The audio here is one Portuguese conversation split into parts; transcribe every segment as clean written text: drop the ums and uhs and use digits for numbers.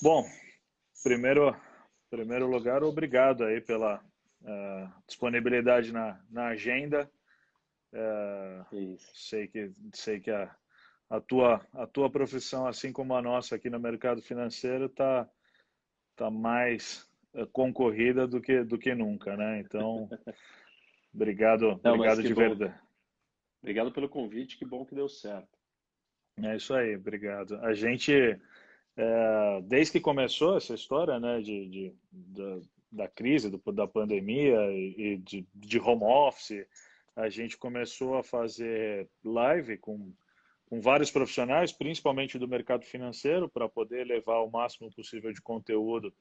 Bom, primeiro, primeiro lugar, obrigado aí pela disponibilidade na agenda. É isso. Sei que a tua profissão, assim como a nossa aqui no mercado financeiro, tá mais concorrida do que nunca, né? Então, Não, mas obrigado que de bom. verdade. Obrigado pelo convite, que bom que deu certo. É isso aí, obrigado. A gente, desde que começou essa história, né, da crise, da pandemia e de home office, a gente começou a fazer live com vários profissionais, principalmente do mercado financeiro, para poder levar o máximo possível de conteúdo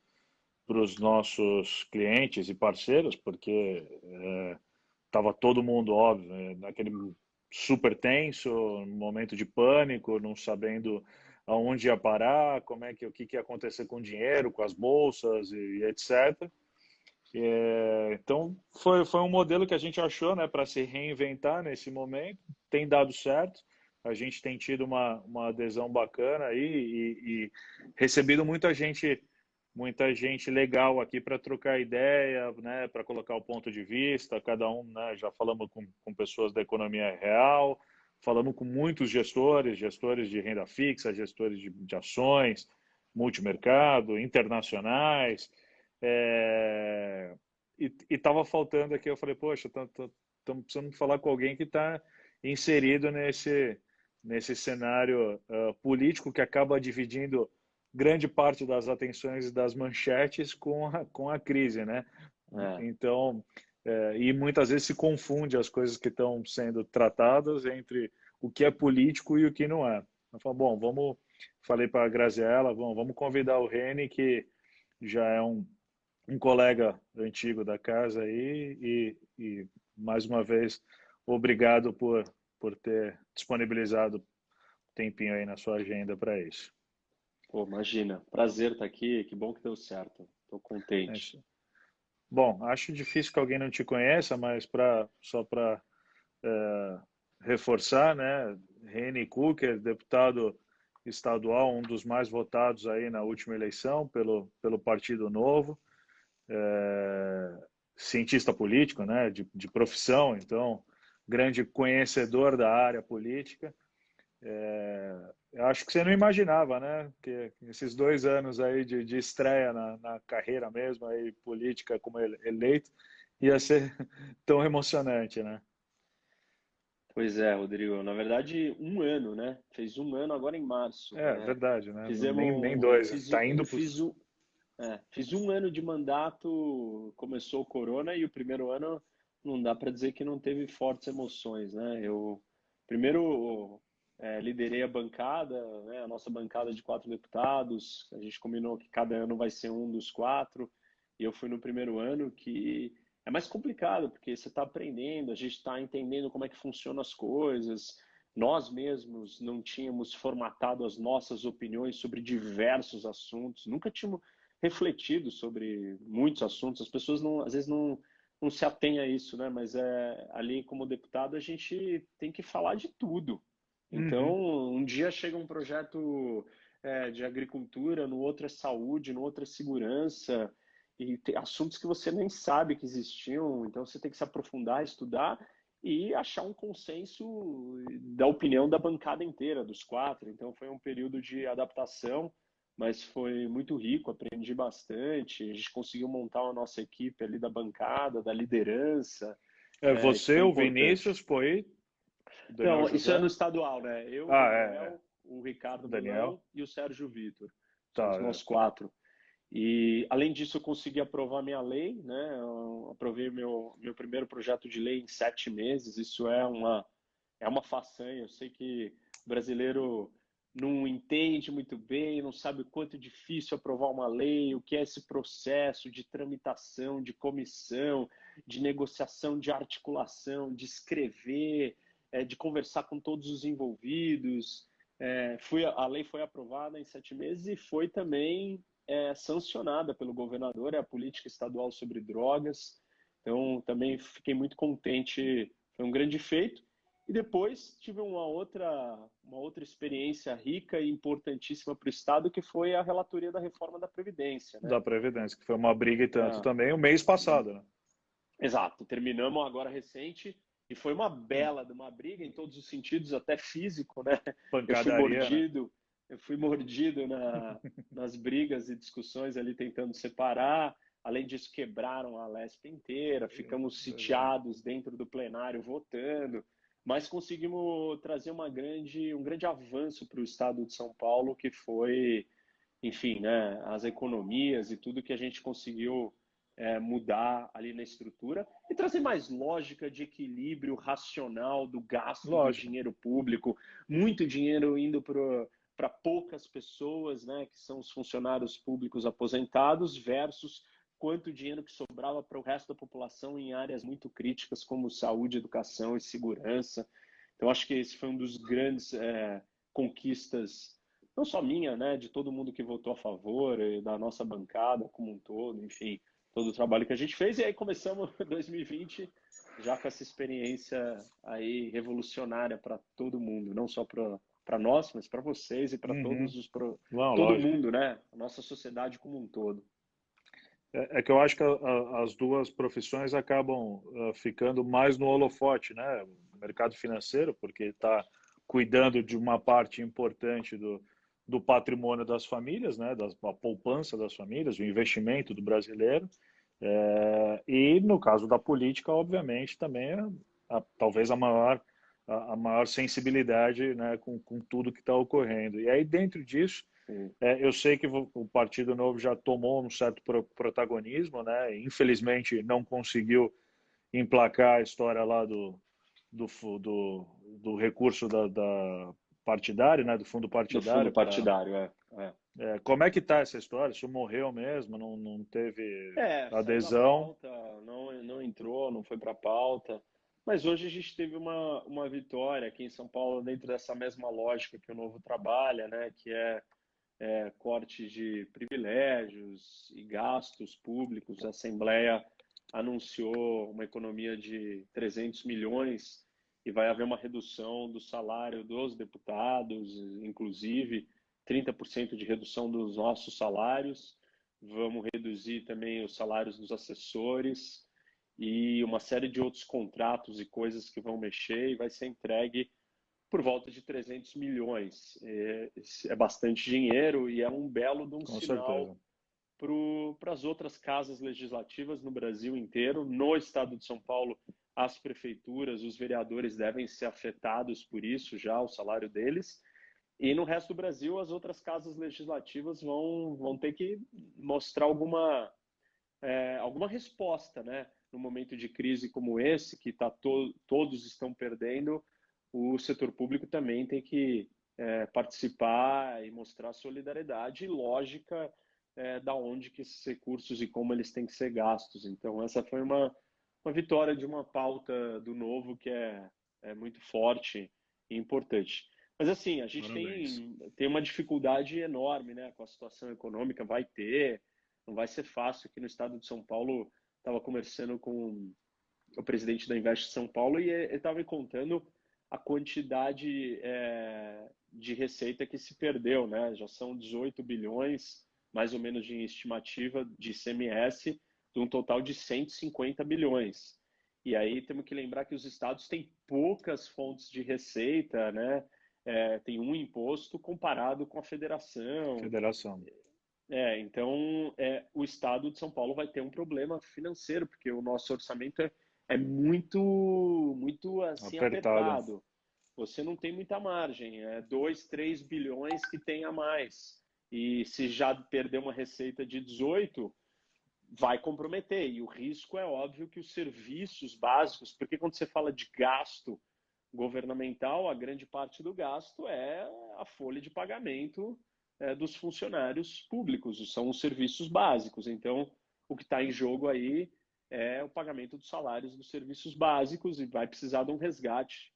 para os nossos clientes e parceiros, porque estava todo mundo, óbvio, naquele super tenso, momento de pânico, não sabendo aonde ia parar, o que ia acontecer com o dinheiro, com as bolsas e etc. Então, foi um modelo que a gente achou, né, para se reinventar nesse momento. Tem dado certo. A gente tem tido uma adesão bacana aí e recebido muita gente legal aqui para trocar ideia, né, para colocar o ponto de vista. Cada um, né, já falamos com pessoas da economia real, falamos com muitos gestores de renda fixa, gestores de ações, multimercado, internacionais. É, e estava faltando aqui, eu falei, poxa, estamos precisando falar com alguém que está inserido nesse cenário político que acaba dividindo grande parte das atenções e das manchetes com a crise, né? É, Então, e muitas vezes se confunde as coisas que estão sendo tratadas entre o que é político e o que não é. Eu falo, bom, falei para a Graziella, vamos convidar o Reni, que já é um colega antigo da casa aí e mais uma vez obrigado por ter disponibilizado tempinho aí na sua agenda para isso. pô, imagina. Prazer estar aqui, que bom que deu certo. Estou É contente. isso. Bom, acho difícil que alguém não te conheça, mas só para reforçar, né? Reni Kuker, deputado estadual, um dos mais votados aí na última eleição pelo Partido Novo, cientista político, né? De profissão, então grande conhecedor da área política. Eu acho que você não imaginava, né? Que esses 2 anos aí de estreia na carreira mesmo, aí política como eleito, ia ser tão emocionante, né? Pois é, Rodrigo. Na verdade, um ano, né? Fez um ano agora em março. É, verdade, né? Nem Fizemos, eu dois. fiz, Tá indo eu pro... fiz um ano de mandato, começou o corona e o primeiro ano não dá para dizer que não teve fortes emoções, né? Eu primeiro liderei a bancada, né? A nossa bancada de 4 deputados. A gente combinou que cada ano vai ser um dos 4 e eu fui no primeiro ano que é mais complicado porque você está aprendendo, a gente está entendendo como é que funcionam as coisas. Nós mesmos não tínhamos formatado as nossas opiniões sobre diversos assuntos, nunca tínhamos refletido sobre muitos assuntos. As pessoas não, às vezes não se atêm a isso, né? Mas ali como deputado a gente tem que falar de tudo. Uhum. Então, um dia chega um projeto de agricultura, no outro é saúde, no outro é segurança, e tem assuntos que você nem sabe que existiam, então você tem que se aprofundar, estudar e achar um consenso da opinião da bancada inteira, dos 4. Então foi um período de adaptação, mas foi muito rico, aprendi bastante. A gente conseguiu montar a nossa equipe ali da bancada, da liderança, isso Você, foi o importante. Vinícius, foi o Daniel Não, isso é no José? estadual, né? Eu, o Ah, é. Daniel, o O Ricardo Daniel? Milão e o Sérgio Vitor. Tá, Somos nós 4. E, além disso, eu consegui aprovar minha lei, né? Eu aprovei meu primeiro projeto de lei em 7 meses. Isso é uma façanha. Eu sei que o brasileiro não entende muito bem, não sabe o quanto é difícil aprovar uma lei, o que é esse processo de tramitação, de comissão, de negociação, de articulação, de escrever, de conversar com todos os envolvidos. A lei foi aprovada em 7 meses e foi também sancionada pelo governador, é a política estadual sobre drogas. Então, também fiquei muito contente, foi um grande feito. E depois tive uma outra experiência rica e importantíssima para o Estado, que foi a relatoria da reforma da Previdência, né? Da Previdência, que foi uma briga e tanto É, também o mês passado, né? exato, terminamos agora recente e foi uma bela de uma briga em todos os sentidos, até físico, né? Eu fui Pancadaria, né? mordido, eu fui mordido nas brigas e discussões ali tentando separar. Além disso, quebraram a Lesp inteira, ficamos sitiados dentro do plenário votando, mas conseguimos trazer um grande avanço para o estado de São Paulo, que foi, enfim, né, as economias e tudo que a gente conseguiu mudar ali na estrutura e trazer mais lógica de equilíbrio racional do gasto do Lógico. dinheiro público, muito dinheiro indo para poucas pessoas, né, que são os funcionários públicos aposentados, versus quanto dinheiro que sobrava para o resto da população em áreas muito críticas como saúde, educação e segurança. Então, acho que esse foi um dos grandes conquistas, não só minha, né, de todo mundo que votou a favor, e da nossa bancada como um todo, enfim, todo o trabalho que a gente fez. E aí começamos 2020 já com essa experiência aí revolucionária para todo mundo, não só para nós, mas para vocês e para Uhum. todos Não, todo lógico. mundo, né? A nossa sociedade como um todo. É que eu acho que as duas profissões acabam ficando mais no holofote, né? O mercado financeiro, porque está cuidando de uma parte importante do patrimônio das famílias, né? Da poupança das famílias, o investimento do brasileiro. E no caso da política, obviamente, também é talvez a maior sensibilidade, né? Com tudo que está ocorrendo. E aí, dentro disso, Sim. eu sei que o Partido Novo já tomou um certo protagonismo, né? Infelizmente não conseguiu emplacar a história lá do, do, do recurso da partidário, né? Do fundo Do fundo partidário para. partidário, é. Como é que está essa história? Isso morreu mesmo? Não teve Saiu da adesão? pauta, não entrou, não foi para a pauta. Mas hoje a gente teve uma vitória aqui em São Paulo dentro dessa mesma lógica que o Novo trabalha, né? Que é corte de privilégios e gastos públicos. A Assembleia anunciou uma economia de 300 milhões e vai haver uma redução do salário dos deputados, inclusive 30% de redução dos nossos salários. Vamos reduzir também os salários dos assessores e uma série de outros contratos e coisas que vão mexer e vai ser entregue por volta de 300 milhões. É bastante dinheiro e é um belo de um Com sinal certeza. para as outras casas legislativas no Brasil inteiro. No estado de São Paulo, as prefeituras, os vereadores devem ser afetados por isso já, o salário deles. E no resto do Brasil, as outras casas legislativas vão ter que mostrar alguma resposta, né? No momento de crise como esse, que todos estão perdendo, o setor público também tem que participar e mostrar solidariedade e lógica da onde que esses recursos e como eles têm que ser gastos. Então, essa foi uma vitória de uma pauta do Novo que é muito forte e importante. Mas, assim, a gente Parabéns. tem uma dificuldade enorme, né, com a situação econômica, vai ter, não vai ser fácil. Aqui no estado de São Paulo, estava conversando com o presidente da Invest São Paulo e ele estava me contando a quantidade de receita que se perdeu, né? Já são 18 bilhões, mais ou menos, de estimativa de ICMS, de um total de 150 bilhões. E aí temos que lembrar que os estados têm poucas fontes de receita, né? Tem um imposto comparado com a federação. Federação. Então, o estado de São Paulo vai ter um problema financeiro, porque o nosso orçamento é muito, muito assim Apertado. apertado. Você não tem muita margem, 2, 3 bilhões que tem a mais. E se já perder uma receita de 18, vai comprometer. E o risco é óbvio que os serviços básicos, porque quando você fala de gasto governamental, a grande parte do gasto é a folha de pagamento dos funcionários públicos, são os serviços básicos. Então, o que está em jogo aí é o pagamento dos salários dos serviços básicos e vai precisar de um resgate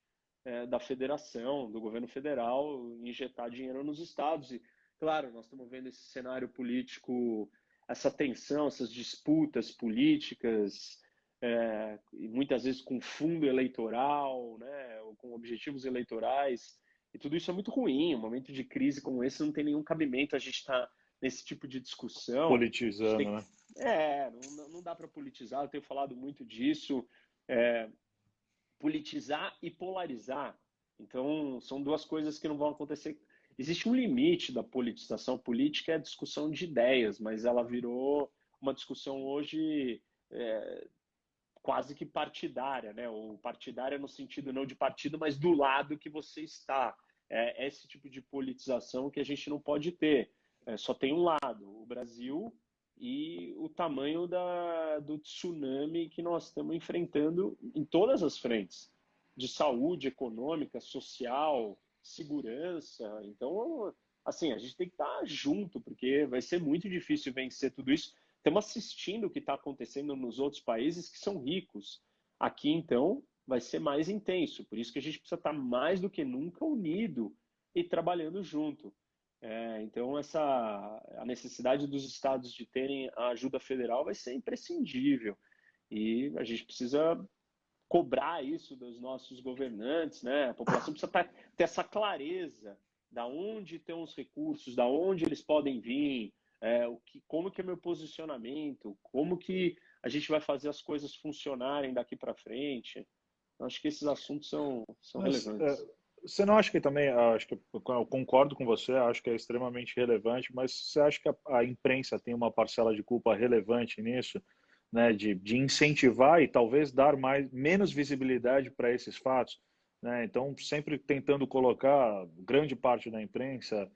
da federação, do governo federal, injetar dinheiro nos estados. E, claro, nós estamos vendo esse cenário político, essa tensão, essas disputas políticas e muitas vezes com fundo eleitoral, né, ou com objetivos eleitorais, e tudo isso é muito ruim. Um momento de crise como esse não tem nenhum cabimento a gente estar nesse tipo de discussão. A gente tem Politizando, que, né? não dá para politizar, eu tenho falado muito disso, é, politizar e polarizar. Então, são duas coisas que não vão acontecer. Existe um limite da politização política, é a discussão de ideias, mas ela virou uma discussão hoje quase que partidária, né? Ou partidária no sentido não de partido, mas do lado que você está. É esse tipo de politização que a gente não pode ter. Só tem um lado, o Brasil e o tamanho do tsunami que nós estamos enfrentando em todas as frentes, de saúde, econômica, social, segurança. Então, assim, a gente tem que estar junto, porque vai ser muito difícil vencer tudo isso. Estamos assistindo o que está acontecendo nos outros países que são ricos. Aqui, então, vai ser mais intenso. Por isso que a gente precisa estar mais do que nunca unido e trabalhando junto. Então, a necessidade dos estados de terem a ajuda federal vai ser imprescindível. E a gente precisa cobrar isso dos nossos governantes, né? A população precisa ter essa clareza da onde estão os recursos, da onde eles podem vir, como que é meu posicionamento, como que a gente vai fazer as coisas funcionarem daqui para frente. Eu acho que esses assuntos são Mas relevantes. você não acha que também, acho que eu concordo com você, acho que é extremamente relevante, mas você acha que a imprensa tem uma parcela de culpa relevante nisso, né, de incentivar e talvez dar menos visibilidade para esses fatos, né? Então, sempre tentando colocar grande parte da imprensa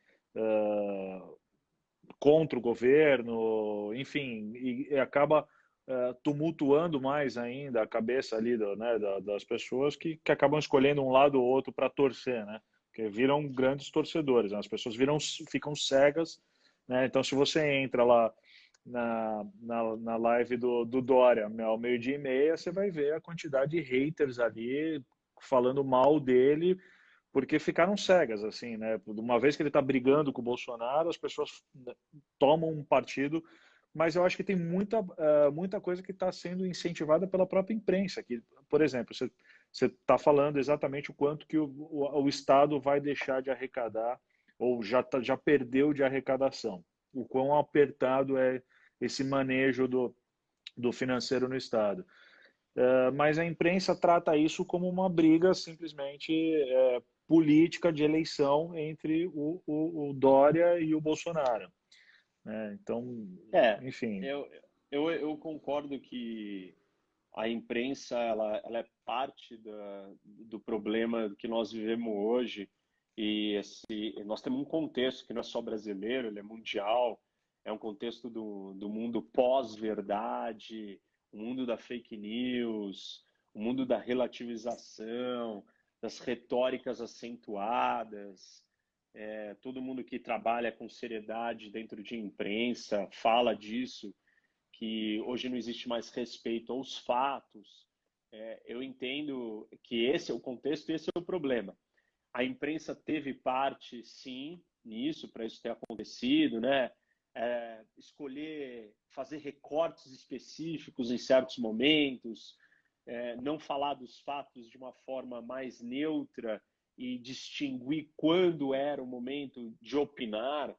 contra o governo, enfim, e acaba tumultuando mais ainda a cabeça ali né, das pessoas que acabam escolhendo um lado ou outro para torcer, né? Porque viram grandes torcedores, né? As pessoas ficam cegas, né? Então, se você entra lá na live do Dória ao 12h30, você vai ver a quantidade de haters ali falando mal dele, porque ficaram cegas, assim, né? Uma vez que ele está brigando com o Bolsonaro, as pessoas tomam um partido, mas eu acho que tem muita coisa que está sendo incentivada pela própria imprensa. Que, por exemplo, você está falando exatamente o quanto que o Estado vai deixar de arrecadar ou já perdeu de arrecadação. O quão apertado é esse manejo do financeiro no Estado. Mas a imprensa trata isso como uma briga simplesmente política de eleição entre o Dória e o Bolsonaro, né? Então, É, enfim. eu concordo que a imprensa ela é parte do problema que nós vivemos hoje. E nós temos um contexto que não é só brasileiro, ele é mundial. É um contexto do mundo pós-verdade, o mundo da fake news, o mundo da relativização, das retóricas acentuadas. Todo mundo que trabalha com seriedade dentro de imprensa fala disso, que hoje não existe mais respeito aos fatos. Eu entendo que esse é o contexto e esse é o problema. A imprensa teve parte, sim, nisso, para isso ter acontecido, né? Escolher fazer recortes específicos em certos momentos, não falar dos fatos de uma forma mais neutra e distinguir quando era o momento de opinar,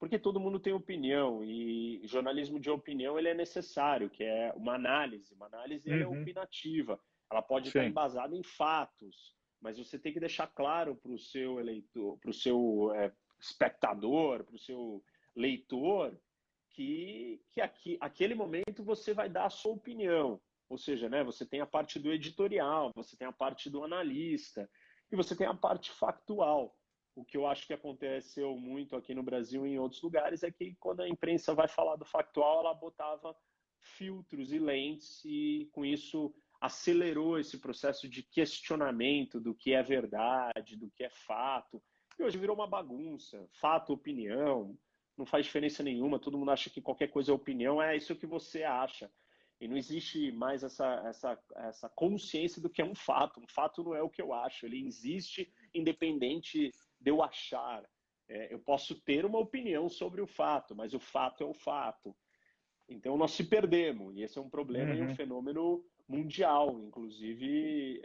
porque todo mundo tem opinião e jornalismo de opinião ele é necessário, que é uma análise. Uma análise ela é Uhum, opinativa, ela pode estar sim. embasada em fatos, mas você tem que deixar claro para o seu eleitor, para o seu espectador, para o seu leitor, aquele momento você vai dar a sua opinião. Ou seja, né, você tem a parte do editorial, você tem a parte do analista e você tem a parte factual. O que eu acho que aconteceu muito aqui no Brasil e em outros lugares é que quando a imprensa vai falar do factual, ela botava filtros e lentes e com isso acelerou esse processo de questionamento do que é verdade, do que é fato. E hoje virou uma bagunça. Fato, opinião, não faz diferença nenhuma. Todo mundo acha que qualquer coisa é opinião, é isso que você acha. E não existe mais essa consciência do que é um fato. Um fato não é o que eu acho, ele existe independente de eu achar. Eu posso ter uma opinião sobre o fato, mas o fato é o fato. Então, nós se perdemos, e esse é um problema e um Uhum. fenômeno mundial, inclusive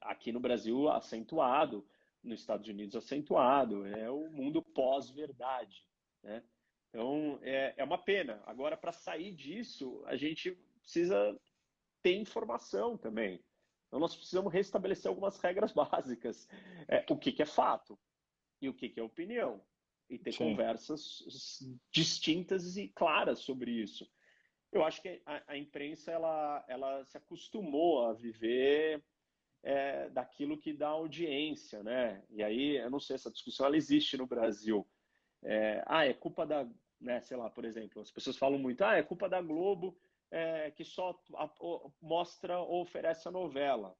aqui no Brasil acentuado, nos Estados Unidos acentuado, é o mundo pós-verdade, né? Então, é uma pena. Agora, para sair disso, a gente precisa ter informação também. Então, nós precisamos restabelecer algumas regras básicas. O que é fato e o que é opinião. E ter Sim. conversas distintas e claras sobre isso. Eu acho que a imprensa ela se acostumou a viver daquilo que dá audiência, né? E aí, eu não sei, essa discussão ela existe no Brasil. É culpa da, né, sei lá, por exemplo, as pessoas falam muito, é culpa da Globo que só mostra ou oferece a novela.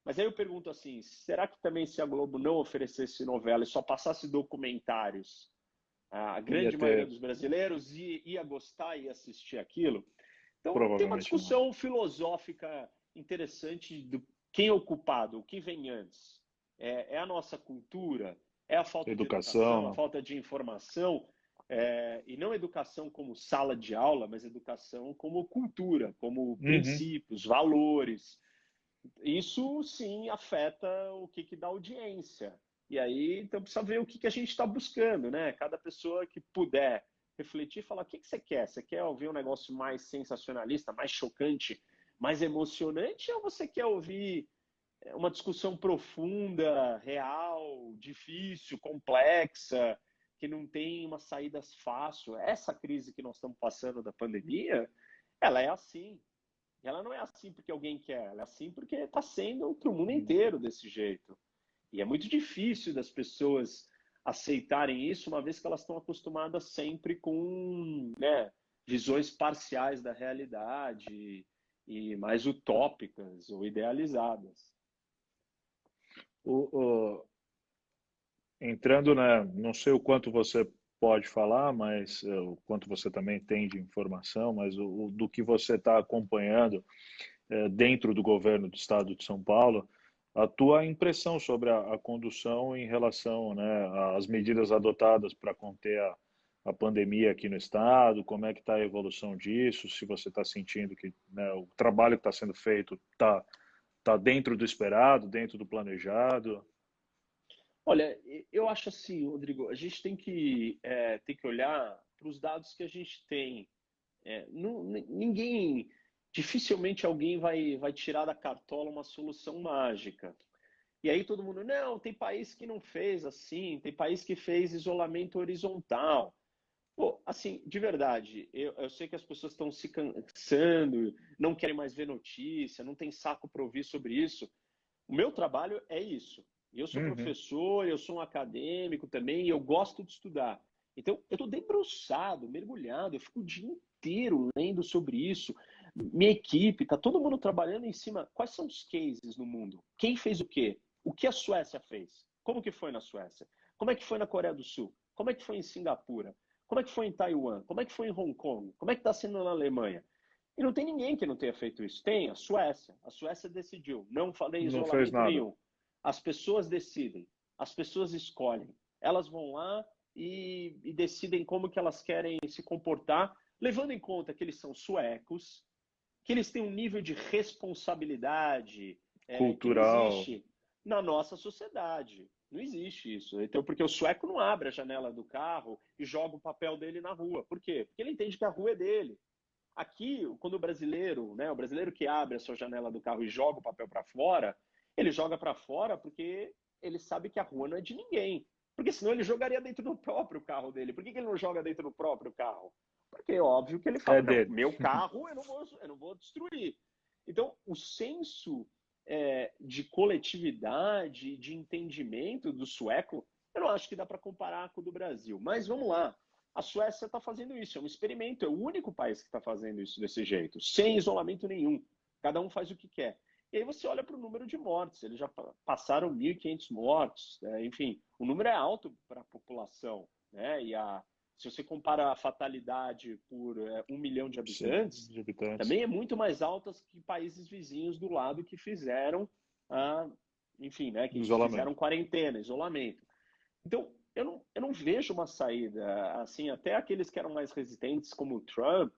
Mas aí eu pergunto assim, será que também se a Globo não oferecesse novela e só passasse documentários, a Ia grande maioria ter, dos brasileiros ia gostar e assistir aquilo? Então, tem uma provavelmente não. discussão filosófica interessante do quem é o culpado, o que vem antes. É a nossa cultura? É a falta de educação, a Educação. falta de informação? E não educação como sala de aula, mas educação como cultura, como Uhum. princípios, valores. Isso sim afeta o que dá audiência. E aí, então, precisa ver o que a gente está buscando, né? Cada pessoa que puder refletir, falar: o que você quer? Você quer ouvir um negócio mais sensacionalista, mais chocante, mais emocionante? Ou você quer ouvir uma discussão profunda, real, difícil, complexa, que não tem uma saída fácil? Essa crise que nós estamos passando da pandemia, ela é assim. E ela não é assim porque alguém quer, ela é assim porque está sendo para o mundo inteiro desse jeito. E é muito difícil das pessoas aceitarem isso, uma vez que elas estão acostumadas sempre com, né, visões parciais da realidade e mais utópicas ou idealizadas. O, entrando, né, não sei o quanto você pode falar, mas o quanto você também tem de informação, mas do que você está acompanhando dentro do governo do Estado de São Paulo, a tua impressão sobre a condução em relação, né, às medidas adotadas para conter a pandemia aqui no Estado, como é que está a evolução disso, se você está sentindo que, né, o trabalho que está sendo feito tá dentro do esperado, dentro do planejado. Olha, eu acho assim, Rodrigo, a gente tem que olhar para os dados que a gente tem. Ninguém, dificilmente alguém vai tirar da cartola uma solução mágica. E aí todo mundo, não, tem país que não fez assim, tem país que fez isolamento horizontal. Pô, assim, de verdade, eu sei que as pessoas estão se cansando, não querem mais ver notícia, não tem saco para ouvir sobre isso. O meu trabalho é isso. Eu sou Uhum. professor, eu sou um acadêmico também, e eu gosto de estudar. Então, eu estou debruçado, mergulhado, eu fico o dia inteiro lendo sobre isso. Minha equipe, está todo mundo trabalhando em cima. Quais são os cases no mundo? Quem fez o quê? O que a Suécia fez? Como que foi na Suécia? Como é que foi na Coreia do Sul? Como é que foi em Singapura? Como é que foi em Taiwan? Como é que foi em Hong Kong? Como é que está sendo na Alemanha? E não tem ninguém que não tenha feito isso. Tem a Suécia. A Suécia decidiu. Não falei Não fez isolamento nada. nenhum. As pessoas decidem. As pessoas escolhem. Elas vão lá e decidem como que elas querem se comportar, levando em conta que eles são suecos, que eles têm um nível de responsabilidade que não Cultural. existe na nossa sociedade. Não existe isso. Então, porque o sueco não abre a janela do carro e joga o papel dele na rua. Por quê? Porque ele entende que a rua é dele. Aqui, quando o brasileiro, né, o brasileiro que abre a sua janela do carro e joga o papel para fora, ele joga para fora porque ele sabe que a rua não é de ninguém. Porque senão ele jogaria dentro do próprio carro dele. Por que ele não joga dentro do próprio carro? Porque é óbvio que ele É fala, não, dele. meu carro eu não vou destruir. Então, o senso de coletividade, de entendimento do sueco, eu não acho que dá para comparar com o do Brasil. Mas vamos lá. A Suécia está fazendo isso, é um experimento, é o único país que está fazendo isso desse jeito, sem isolamento nenhum. Cada um faz o que quer. E aí você olha para o número de mortes, eles já passaram 1.500 mortos, né? Enfim, o número é alto para a população, né? Se você compara a fatalidade por 1 milhão de Sim, habitantes, de habitantes. também é muito mais alta que países vizinhos do lado que fizeram, enfim, né? Que fizeram Isolamento. quarentena, isolamento. Então, eu não vejo uma saída. Assim, até aqueles que eram mais resistentes, como o Trump,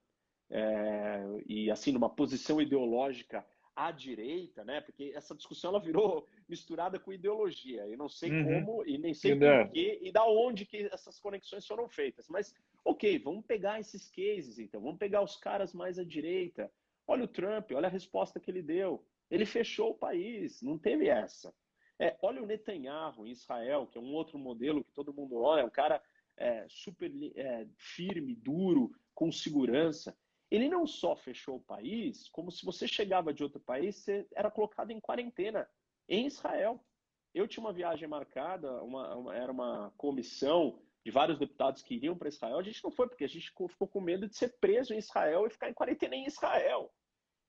e assim, numa posição ideológica à direita, né? Porque essa discussão ela virou misturada com ideologia. Eu não sei Uhum. como e nem sei por É, quê e da onde que essas conexões foram feitas. Mas, ok, vamos pegar esses cases, então. Vamos pegar os caras mais à direita. Olha o Trump, olha a resposta que ele deu. Ele fechou o país, não teve essa. Olha o Netanyahu em Israel, que é um outro modelo que todo mundo olha, é um cara super firme, duro, com segurança. Ele não só fechou o país, como se você chegava de outro país, você era colocado em quarentena em Israel. Eu tinha uma viagem marcada, era uma comissão de vários deputados que iriam para Israel. A gente não foi, porque a gente ficou com medo de ser preso em Israel e ficar em quarentena em Israel.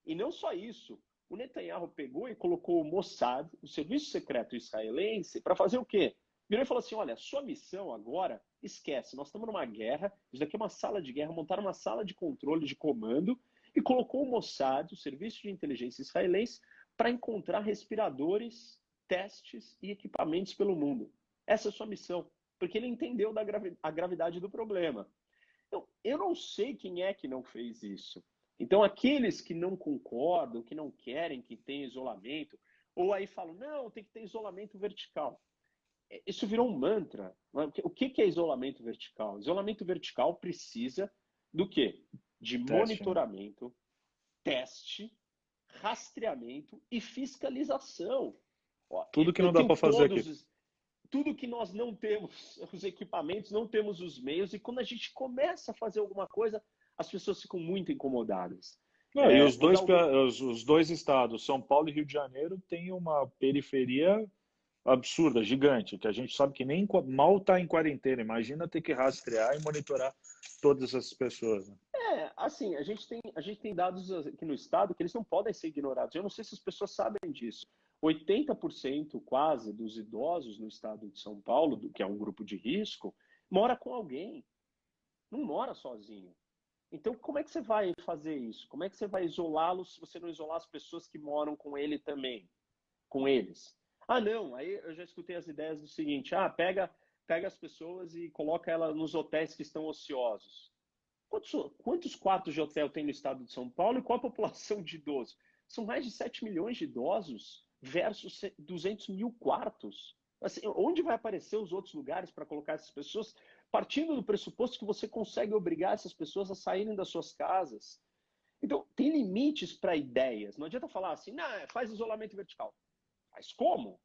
E não só isso, o Netanyahu pegou e colocou o Mossad, o serviço secreto israelense, para fazer o quê? Virou e falou assim: olha, sua missão agora, esquece, nós estamos numa guerra, isso daqui é uma sala de guerra, montaram uma sala de controle, de comando, e colocou o Mossad, o serviço de inteligência israelense, para encontrar respiradores, testes e equipamentos pelo mundo. Essa é a sua missão, porque ele entendeu a gravidade do problema. Então, eu não sei quem é que não fez isso. Então, aqueles que não concordam, que não querem que tenha isolamento, ou aí falam, não, tem que ter isolamento vertical. Isso virou um mantra. O que é isolamento vertical? Isolamento vertical precisa do quê? De teste, né? monitoramento, teste, rastreamento e fiscalização. Ó, Tudo que eu não dá tenho para fazer aqui. tudo que nós não temos os equipamentos, não temos os meios, e quando a gente começa a fazer alguma coisa, as pessoas ficam muito incomodadas. Não, e Vou dar algum. os dois estados, São Paulo e Rio de Janeiro, têm uma periferia absurda, gigante, que a gente sabe que nem mal está em quarentena. Imagina ter que rastrear e monitorar todas essas pessoas, né? Assim, a gente tem dados aqui no estado que eles não podem ser ignorados. Eu não sei se as pessoas sabem disso. 80% quase dos idosos no estado de São Paulo, que é um grupo de risco, mora com alguém, não mora sozinho. Então, como é que você vai fazer isso? Como é que você vai isolá-los se você não isolar as pessoas que moram com ele também, com eles? Ah, não, aí eu já escutei as ideias do seguinte: pega as pessoas e coloca elas nos hotéis que estão ociosos. Quantos quartos de hotel tem no estado de São Paulo e qual a população de idosos? São mais de 7 milhões de idosos versus 200 mil quartos. Assim, onde vai aparecer os outros lugares para colocar essas pessoas? Partindo do pressuposto que você consegue obrigar essas pessoas a saírem das suas casas. Então, tem limites para ideias. Não adianta falar assim, não, faz isolamento vertical. Mas como?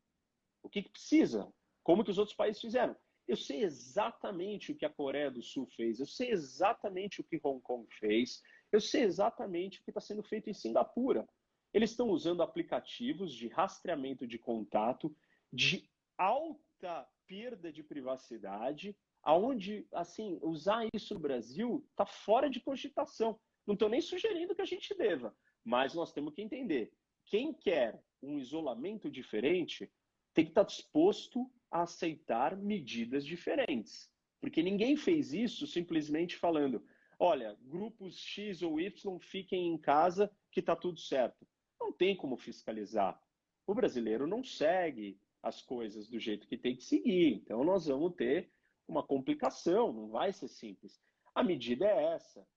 O que precisa? Como que os outros países fizeram? Eu sei exatamente o que a Coreia do Sul fez, eu sei exatamente o que Hong Kong fez, eu sei exatamente o que está sendo feito em Singapura. Eles estão usando aplicativos de rastreamento de contato, de alta perda de privacidade, aonde, assim, usar isso no Brasil está fora de cogitação. Não estou nem sugerindo que a gente deva, mas nós temos que entender. Quem quer um isolamento diferente tem que estar disposto a aceitar medidas diferentes. Porque ninguém fez isso simplesmente falando, olha, grupos X ou Y fiquem em casa que está tudo certo. Não tem como fiscalizar. O brasileiro não segue as coisas do jeito que tem que seguir. Então nós vamos ter uma complicação, não vai ser simples. A medida é essa.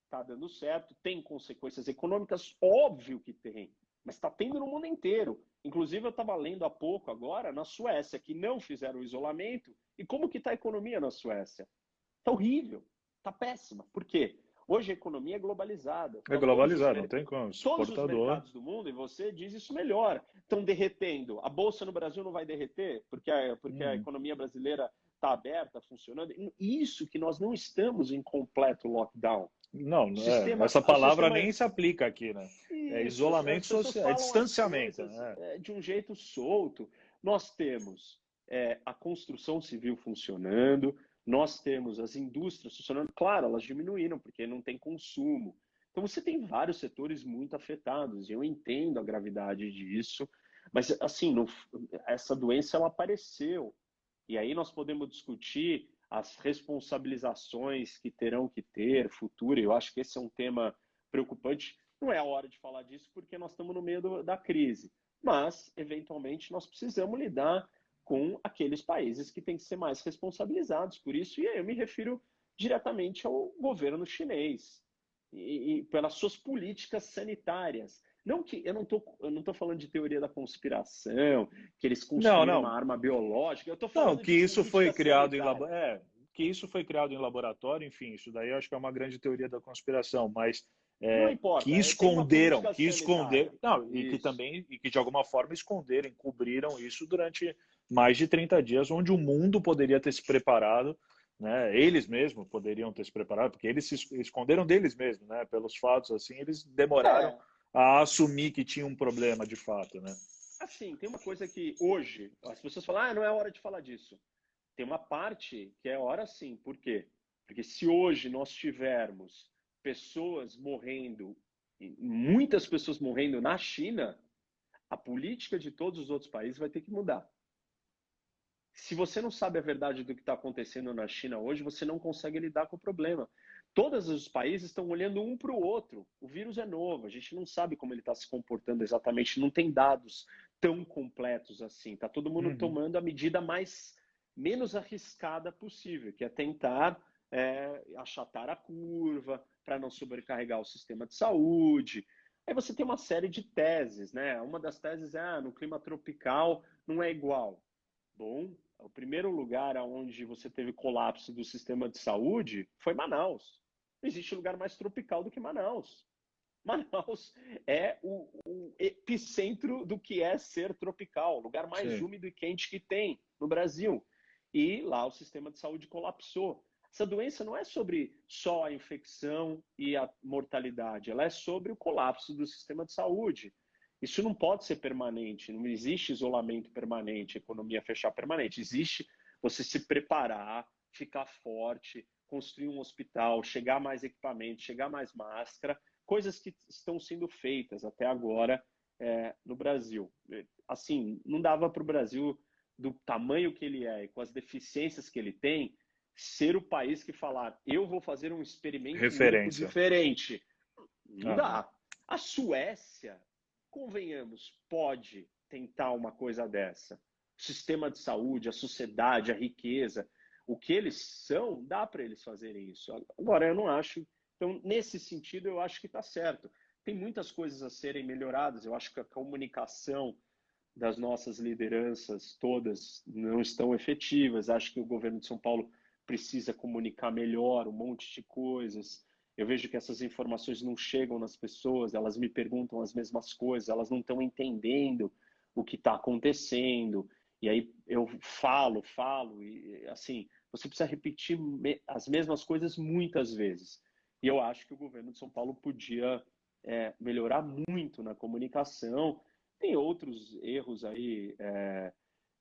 Tá dando certo, tem consequências econômicas, óbvio que tem, mas está tendo no mundo inteiro. Inclusive, eu estava lendo há pouco agora, na Suécia, que não fizeram o isolamento, e como que está a economia na Suécia? Está horrível, está péssima. Por quê? Hoje a economia é globalizada. É Então, globalizado, não tem como. todos os Exportador. mercados do mundo, e você diz isso melhor, estão derretendo. A Bolsa no Brasil não vai derreter, porque a Uhum. economia brasileira está aberta, funcionando. Isso que nós não estamos em completo lockdown. Não, essa O palavra sistema nem se aplica aqui, né? É isso, as isolamento pessoas social, é falam as distanciamento, coisas né? de um jeito solto. Nós temos a construção civil funcionando, nós temos as indústrias funcionando. Claro, elas diminuíram porque não tem consumo. Então você tem vários setores muito afetados. E eu entendo a gravidade disso, mas assim, essa doença ela apareceu. E aí nós podemos discutir as responsabilizações que terão que ter futuro. Eu acho que esse é um tema preocupante. Não é a hora de falar disso porque nós estamos no meio da crise, mas eventualmente nós precisamos lidar com aqueles países que têm que ser mais responsabilizados por isso, e aí eu me refiro diretamente ao governo chinês e pelas suas políticas sanitárias. Não que eu não tô falando de teoria da conspiração, que eles Não, construíram uma não. arma biológica, eu estou Não, falando que de isso foi política criado sanitária. que isso foi criado em laboratório, enfim, isso daí eu acho que é uma grande teoria da conspiração, mas Não importa, tem uma política que esconderam, sanitária. não, Isso. e que de alguma forma esconderam, encobriram isso durante mais de 30 dias, onde o mundo poderia ter se preparado, né? Eles mesmos poderiam ter se preparado, porque eles se esconderam deles mesmos, né? Pelos fatos assim, eles demoraram É, a assumir que tinha um problema de fato, né? assim, tem uma coisa que hoje as pessoas falam, não é hora de falar disso. Tem uma parte que é hora sim. Por quê? Porque se hoje nós tivermos pessoas morrendo, muitas pessoas morrendo na China, a política de todos os outros países vai ter que mudar. Se você não sabe a verdade do que está acontecendo na China hoje, você não consegue lidar com o problema. Todos os países estão olhando um para o outro. O vírus é novo, a gente não sabe como ele está se comportando exatamente, não tem dados tão completos assim. Está todo mundo Uhum. tomando a medida menos arriscada possível, que é tentar achatar a curva para não sobrecarregar o sistema de saúde. Aí você tem uma série de teses, né? Uma das teses é no clima tropical não é igual. Bom, o primeiro lugar onde você teve colapso do sistema de saúde foi Manaus. Não existe lugar mais tropical do que Manaus. Manaus é o epicentro do que é ser tropical, o lugar mais Sim. úmido e quente que tem no Brasil. E lá o sistema de saúde colapsou. Essa doença não é sobre só a infecção e a mortalidade, ela é sobre o colapso do sistema de saúde. Isso não pode ser permanente, não existe isolamento permanente, economia fechar permanente. Existe você se preparar, ficar forte, construir um hospital, chegar mais equipamento, chegar mais máscara, coisas que estão sendo feitas até agora no Brasil. Assim, não dava para o Brasil, do tamanho que ele é e com as deficiências que ele tem, ser o país que falar, eu vou fazer um experimento único Referência. diferente. Não Aham. dá. A Suécia, convenhamos, pode tentar uma coisa dessa. O sistema de saúde, a sociedade, a riqueza, o que eles são, dá para eles fazerem isso. Agora, eu não acho. Então, nesse sentido, eu acho que está certo. Tem muitas coisas a serem melhoradas. Eu acho que a comunicação das nossas lideranças todas não estão efetivas. Acho que o governo de São Paulo precisa comunicar melhor um monte de coisas. Eu vejo que essas informações não chegam nas pessoas, elas me perguntam as mesmas coisas, elas não estão entendendo o que está acontecendo. E aí eu falo, e assim, você precisa repetir as mesmas coisas muitas vezes. E eu acho que o governo de São Paulo podia melhorar muito na comunicação. Tem outros erros aí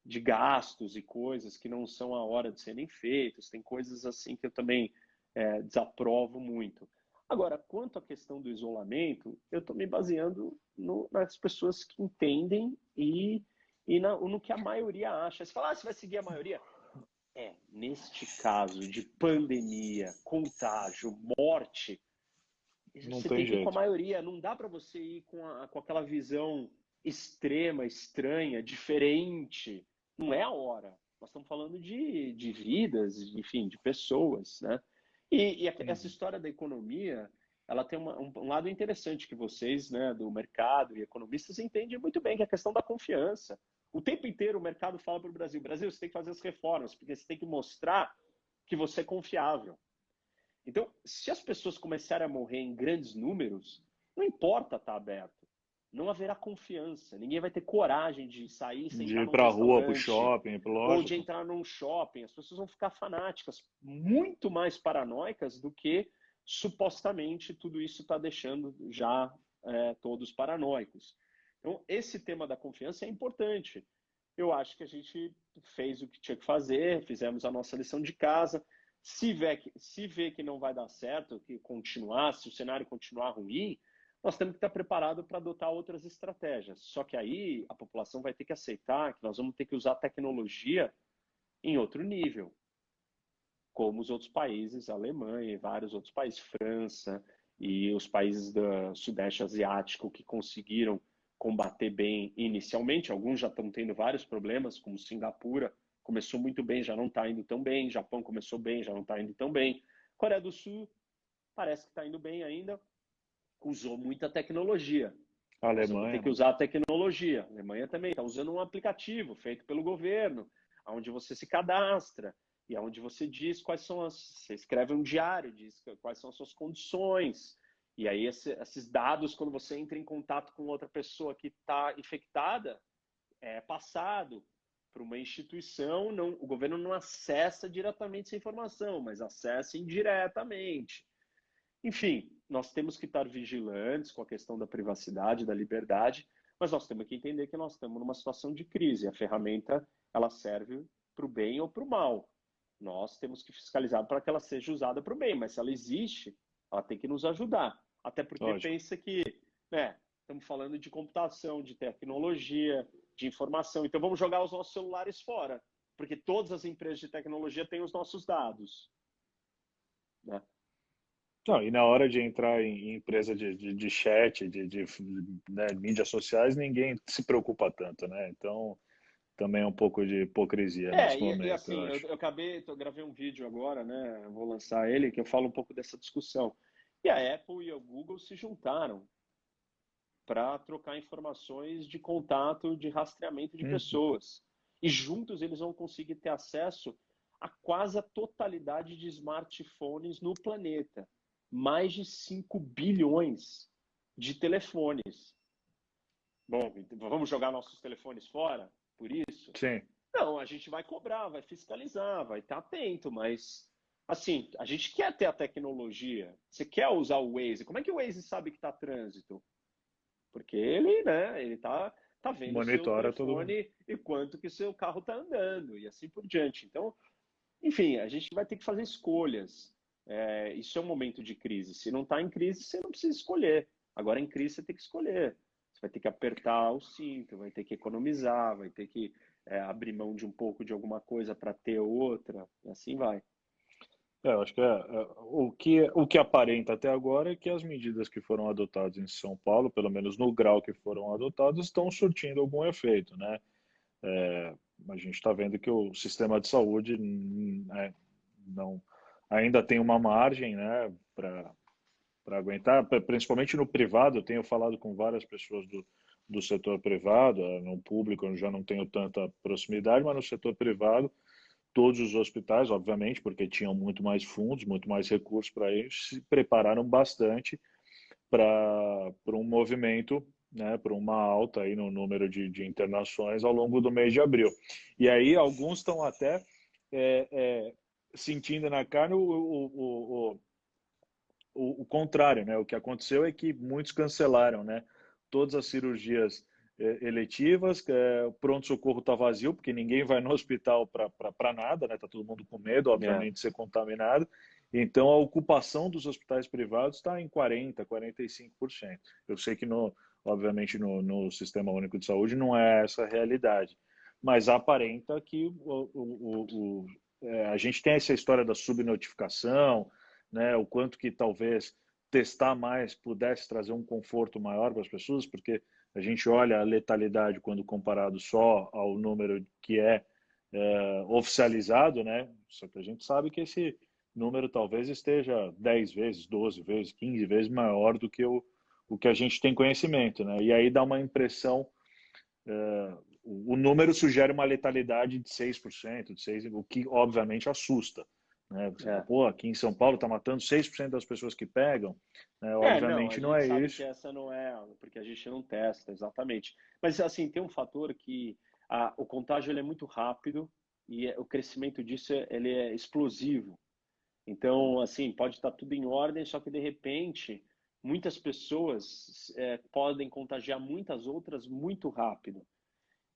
de gastos e coisas que não são a hora de serem feitos. Tem coisas assim que eu também desaprovo muito. Agora, quanto à questão do isolamento, eu estou me baseando nas pessoas que entendem no que a maioria acha. Você fala, você vai seguir a maioria? Neste caso de pandemia, contágio, morte, Não você tem tem que ir com a jeito. maioria. Não dá para você ir com aquela visão extrema, estranha, diferente. Não é a hora. Nós estamos falando de vidas, enfim, de pessoas, né? Essa Uhum. história da economia, ela tem um lado interessante que vocês, né, do mercado e economistas entendem muito bem, que é a questão da confiança. O tempo inteiro o mercado fala para o Brasil, Brasil, você tem que fazer as reformas, porque você tem que mostrar que você é confiável. Então, se as pessoas começarem a morrer em grandes números, não importa estar aberto. Não haverá confiança. Ninguém vai ter coragem de sair e De sentar ir num pra rua, pro restaurante shopping, ou de lógico. entrar num shopping. As pessoas vão ficar fanáticas, muito mais paranoicas do que supostamente tudo isso está deixando já todos paranoicos. Então, esse tema da confiança é importante. Eu acho que a gente fez o que tinha que fazer, fizemos a nossa lição de casa. Se vê que não vai dar certo, que continuar, se o cenário continuar ruim, nós temos que estar preparados para adotar outras estratégias. Só que aí a população vai ter que aceitar que nós vamos ter que usar tecnologia em outro nível, como os outros países, a Alemanha e vários outros países, França e os países do Sudeste Asiático que conseguiram combater bem inicialmente. Alguns já estão tendo vários problemas, como Singapura, começou muito bem, já não está indo tão bem. Japão começou bem, já não está indo tão bem. Coreia do Sul parece que está indo bem ainda. Usou muita tecnologia. A Nós vamos ter Alemanha, que né? usar a tecnologia. A Alemanha também está usando um aplicativo feito pelo governo, onde você se cadastra e onde você diz quais são você escreve um diário, diz quais são as suas condições. E aí esses dados, quando você entra em contato com outra pessoa que está infectada, é passado para uma instituição. Não, o governo não acessa diretamente essa informação, mas acessa indiretamente. Enfim, nós temos que estar vigilantes com a questão da privacidade, da liberdade, mas nós temos que entender que nós estamos numa situação de crise. A ferramenta, ela serve para o bem ou para o mal. Nós temos que fiscalizar para que ela seja usada para o bem, mas se ela existe, ela tem que nos ajudar. Até porque Lógico. pensa que, né, estamos falando de computação, de tecnologia, de informação. Então vamos jogar os nossos celulares fora, porque todas as empresas de tecnologia têm os nossos dados, né? Não, e na hora de entrar em empresa de chat, né, mídias sociais, ninguém se preocupa tanto, né? Então, também é um pouco de hipocrisia nesse E momento, eu assim, acho. eu acabei, eu gravei um vídeo agora, né? Eu vou lançar ele, que eu falo um pouco dessa discussão. E a Apple e o Google se juntaram para trocar informações de contato, de rastreamento de Hum, pessoas. E juntos eles vão conseguir ter acesso a quase a totalidade de smartphones no planeta. Mais de 5 bilhões de telefones. Bom, então vamos jogar nossos telefones fora por isso? sim. Não, a gente vai cobrar, vai fiscalizar, vai estar atento, mas assim, a gente quer ter a tecnologia. Você quer usar o Waze? Como é que o Waze sabe que está trânsito? Porque ele, né, ele tá vendo o seu Monitora todo mundo. telefone e quanto que o seu carro está andando e assim por diante. Então, enfim, a gente vai ter que fazer escolhas. Isso é um momento de crise. Se não está em crise, você não precisa escolher. Agora, em crise, você tem que escolher. Você vai ter que apertar o cinto, vai ter que economizar, vai ter que abrir mão de um pouco de alguma coisa para ter outra, e assim vai. Eu acho que o que aparenta até agora é que as medidas que foram adotadas em São Paulo, pelo menos no grau que foram adotadas, estão surtindo algum efeito, né? A gente está vendo que o sistema de saúde não, ainda tem uma margem, né, para aguentar, principalmente no privado. Eu tenho falado com várias pessoas do setor privado, no público eu já não tenho tanta proximidade, mas no setor privado, todos os hospitais, obviamente, porque tinham muito mais fundos, muito mais recursos para isso, se prepararam bastante para um movimento, né, para uma alta aí no número de internações ao longo do mês de abril. E aí alguns estão até é, é, sentindo na carne o contrário, né? O que aconteceu é que muitos cancelaram, né? Todas as cirurgias eletivas, o pronto-socorro está vazio, porque ninguém vai no hospital para nada, né? Tá todo mundo com medo, É. obviamente, de ser contaminado. Então, a ocupação dos hospitais privados está em 40%, 45%. Eu sei que, obviamente, no Sistema Único de Saúde não é essa a realidade, mas aparenta que a gente tem essa história da subnotificação, né? O quanto que talvez testar mais pudesse trazer um conforto maior para as pessoas, porque a gente olha a letalidade quando comparado só ao número que é oficializado, né? Só que a gente sabe que esse número talvez esteja 10 vezes, 12 vezes, 15 vezes maior do que o que a gente tem conhecimento, né? E aí dá uma impressão, o número sugere uma letalidade de 6%, de 6%, o que obviamente assusta. Né? Você fala, É. pô, aqui em São Paulo está matando 6% das pessoas que pegam. Né? Não, a Obviamente não gente é sabe que isso. essa não é, porque a gente não testa, exatamente. Mas, assim, tem um fator que o contágio ele é muito rápido e o crescimento disso ele é explosivo. Então, assim, pode estar tudo em ordem, só que, de repente, muitas pessoas podem contagiar muitas outras muito rápido.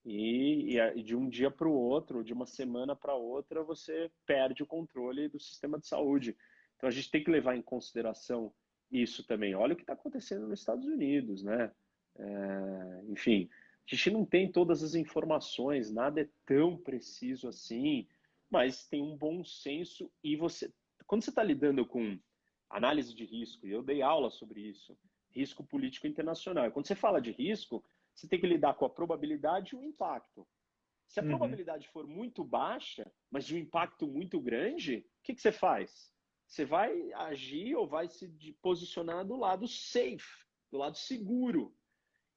E de um dia para o outro, de uma semana para outra, você perde o controle do sistema de saúde. Então a gente tem que levar em consideração isso também. Olha o que está acontecendo nos Estados Unidos, né? Enfim, a gente não tem todas as informações, nada é tão preciso assim, mas tem um bom senso e quando você está lidando com análise de risco, e eu dei aula sobre isso, risco político internacional. E quando você fala de risco, você tem que lidar com a probabilidade e o impacto. Se a Uhum. probabilidade for muito baixa, mas de um impacto muito grande, o que você faz? Você vai agir ou vai se posicionar do lado safe, do lado seguro.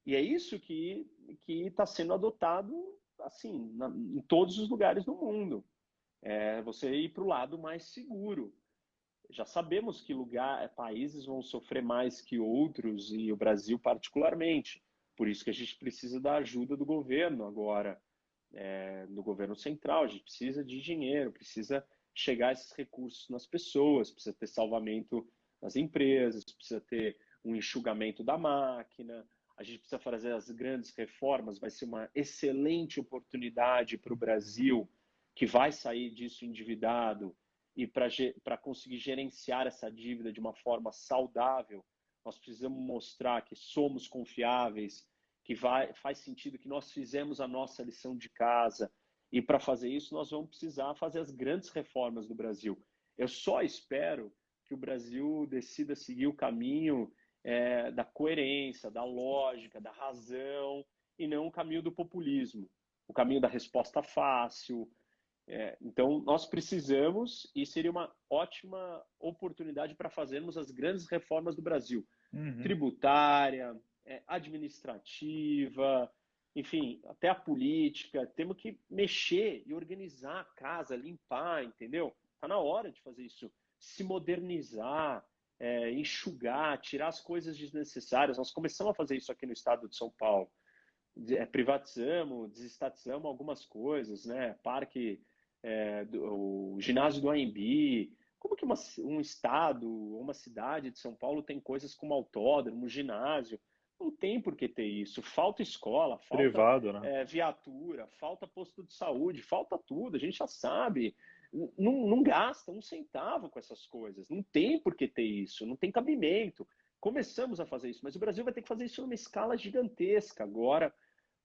E é isso que está sendo adotado assim em todos os lugares do mundo. É você ir para o lado mais seguro. Já sabemos que países vão sofrer mais que outros, e o Brasil particularmente. Por isso que a gente precisa da ajuda do governo agora, do governo central. A gente precisa de dinheiro, precisa chegar esses recursos nas pessoas, precisa ter salvamento nas empresas, precisa ter um enxugamento da máquina, a gente precisa fazer as grandes reformas. Vai ser uma excelente oportunidade para o Brasil, que vai sair disso endividado, e para conseguir gerenciar essa dívida de uma forma saudável, nós precisamos mostrar que somos confiáveis, que faz sentido, que nós fizemos a nossa lição de casa. E para fazer isso, nós vamos precisar fazer as grandes reformas do Brasil. Eu só espero que o Brasil decida seguir o caminho da coerência, da lógica, da razão, e não o caminho do populismo, o caminho da resposta fácil. Então, nós precisamos, e seria uma ótima oportunidade para fazermos as grandes reformas do Brasil. Uhum. Tributária, administrativa, enfim, até a política. Temos que mexer e organizar a casa, limpar, entendeu? Está na hora de fazer isso. Se modernizar, enxugar, tirar as coisas desnecessárias. Nós começamos a fazer isso aqui no estado de São Paulo. Privatizamos, desestatizamos algumas coisas, né? O ginásio do AMB. Como que um estado, uma cidade de São Paulo tem coisas como autódromo, ginásio? Não tem por que ter isso. Falta escola, falta Privado, né? viatura, falta posto de saúde, falta tudo. A gente já sabe. Não gasta um centavo com essas coisas. Não tem por que ter isso. Não tem cabimento. Começamos a fazer isso, mas o Brasil vai ter que fazer isso numa escala gigantesca agora,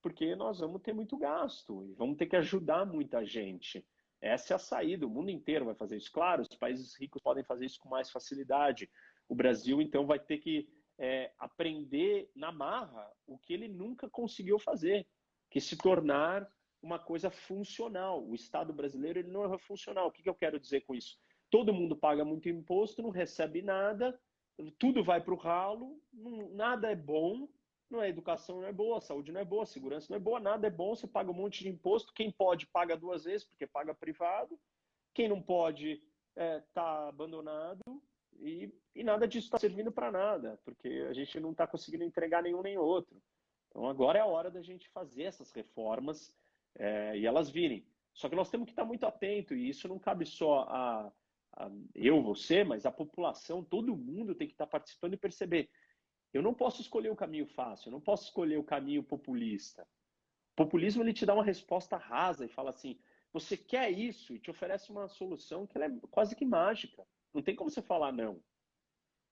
porque nós vamos ter muito gasto e vamos ter que ajudar muita gente. Essa é a saída. O mundo inteiro vai fazer isso. Claro, os países ricos podem fazer isso com mais facilidade. O Brasil, então, vai ter que aprender na marra o que ele nunca conseguiu fazer, que se tornar uma coisa funcional. O Estado brasileiro ele não é funcional. O que eu quero dizer com isso? Todo mundo paga muito imposto, não recebe nada, tudo vai para o ralo, nada é bom. Não, a educação não é boa, a saúde não é boa, a segurança não é boa, nada é bom, você paga um monte de imposto. Quem pode paga duas vezes, porque paga privado. Quem não pode está abandonado, e nada disso está servindo para nada, porque a gente não está conseguindo entregar nenhum nem outro. Então agora é a hora da gente fazer essas reformas e elas virem. Só que nós temos que estar muito atento, e isso não cabe só a eu, você, mas a população, todo mundo tem que estar participando e perceber. Eu não posso escolher o caminho fácil, eu não posso escolher o caminho populista. O populismo ele te dá uma resposta rasa e fala assim: você quer isso? E te oferece uma solução que ela é quase que mágica. Não tem como você falar não.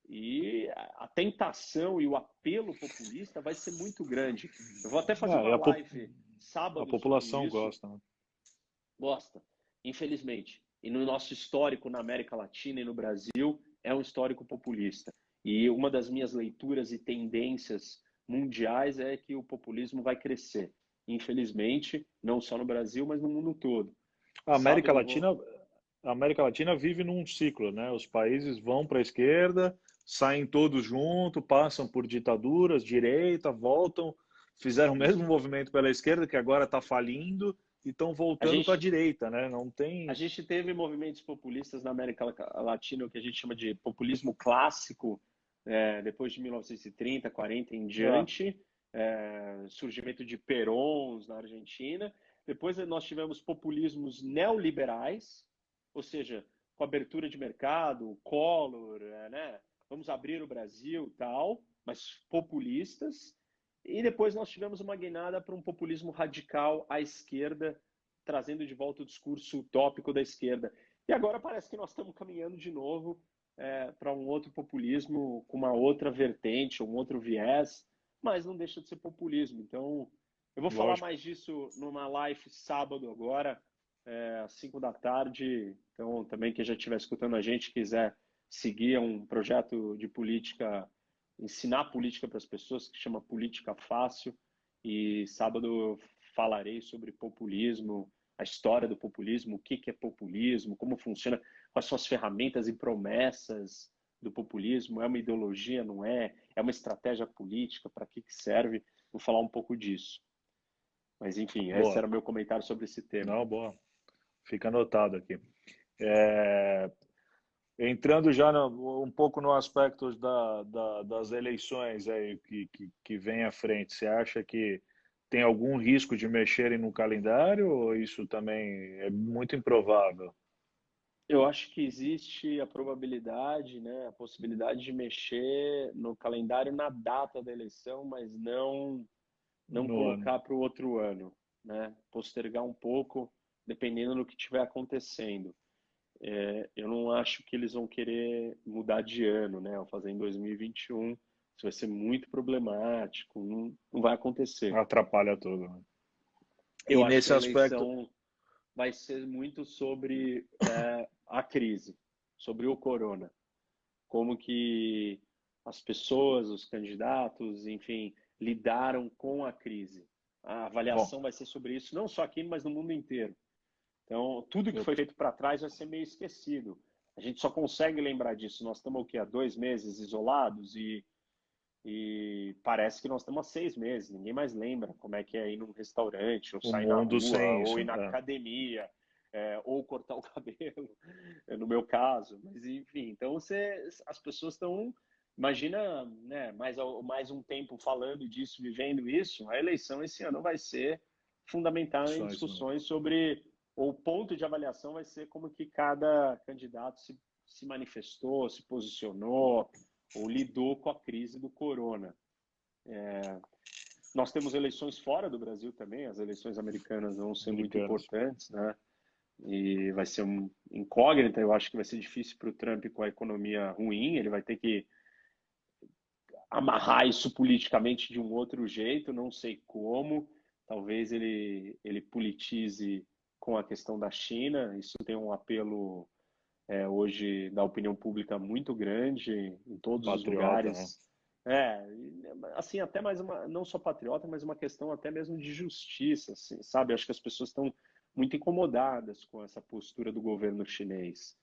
E a tentação e o apelo populista vai ser muito grande. Eu vou até fazer É, uma live a sábado sobre população isso. gosta, né? Gosta, infelizmente. E no nosso histórico na América Latina e no Brasil, é um histórico populista. E uma das minhas leituras e tendências mundiais é que o populismo vai crescer. Infelizmente, não só no Brasil, mas no mundo todo. A América Sábado eu vou. Latina, a América Latina vive num ciclo, né? Os países vão para a esquerda, saem todos juntos, passam por ditaduras, direita, voltam, fizeram o mesmo Isso. movimento pela esquerda, que agora está falindo, e estão A voltando para a gente, direita, né? Não a tem. gente teve movimentos populistas na América Latina, o que a gente chama de populismo clássico, depois de 1930, 40 em Ah, diante, surgimento de Perons na Argentina. Depois nós tivemos populismos neoliberais, ou seja, com abertura de mercado, Collor, né? Vamos abrir o Brasil, tal, mas populistas. E depois nós tivemos uma guinada para um populismo radical à esquerda, trazendo de volta o discurso utópico da esquerda. E agora parece que nós estamos caminhando de novo para um outro populismo com uma outra vertente, um outro viés, mas não deixa de ser populismo. Então, eu vou falar lógico. mais disso numa live sábado agora, às 5 da tarde. Então, também quem já estiver escutando a gente, quiser seguir um projeto de política, ensinar política para as pessoas, que chama Política Fácil, E sábado falarei sobre populismo, a história do populismo, o que é populismo, como funciona, quais são as ferramentas e promessas do populismo, é uma ideologia, não é? É uma estratégia política, para que serve? Vou falar um pouco disso. Mas, enfim, esse Boa. era o meu comentário sobre esse tema. Não, boa. Fica anotado aqui. É, entrando já um pouco no aspecto das eleições aí que vem à frente, você acha que tem algum risco de mexerem no calendário ou isso também é muito improvável? Eu acho que existe a probabilidade, né, a possibilidade de mexer no calendário na data da eleição, mas não No ano. colocar para o outro ano, né? Postergar um pouco, dependendo do que estiver acontecendo. Eu não acho que eles vão querer mudar de ano, né? Ou fazer em 2021. Isso vai ser muito problemático, não vai acontecer. Atrapalha tudo, né? Eu E acho que nesse a aspecto, eleição vai ser muito sobre a crise, sobre o corona, como que as pessoas, os candidatos, enfim, lidaram com a crise. A bom, avaliação vai ser sobre isso, não só aqui, mas no mundo inteiro. Então, tudo que eu, foi feito para trás vai ser meio esquecido. A gente só consegue lembrar disso. Nós estamos o quê? Há 2 meses isolados e parece que nós estamos há 6 meses. Ninguém mais lembra como é que é ir num restaurante, ou o sair na mundo rua, sem ou isso, ir na academia, ou cortar o cabelo, no meu caso. Mas, enfim, então as pessoas estão. Imagina, né, mais um tempo falando disso, vivendo isso. A eleição esse ano vai ser fundamental em opções, né? discussões sobre. O ponto de avaliação vai ser como que cada candidato se manifestou, se posicionou, ou lidou com a crise do corona. Nós temos eleições fora do Brasil também, as eleições americanas vão ser muito Americanos. importantes, né? E vai ser um incógnita, eu acho que vai ser difícil para o Trump com a economia ruim, ele vai ter que amarrar isso politicamente de um outro jeito, não sei como, talvez ele politize com a questão da China, isso tem um apelo hoje da opinião pública muito grande em todos os Patriota, né? lugares. É, assim, até mais uma, não só patriota, mas uma questão até mesmo de justiça, assim, sabe? Acho que as pessoas estão muito incomodadas com essa postura do governo chinês.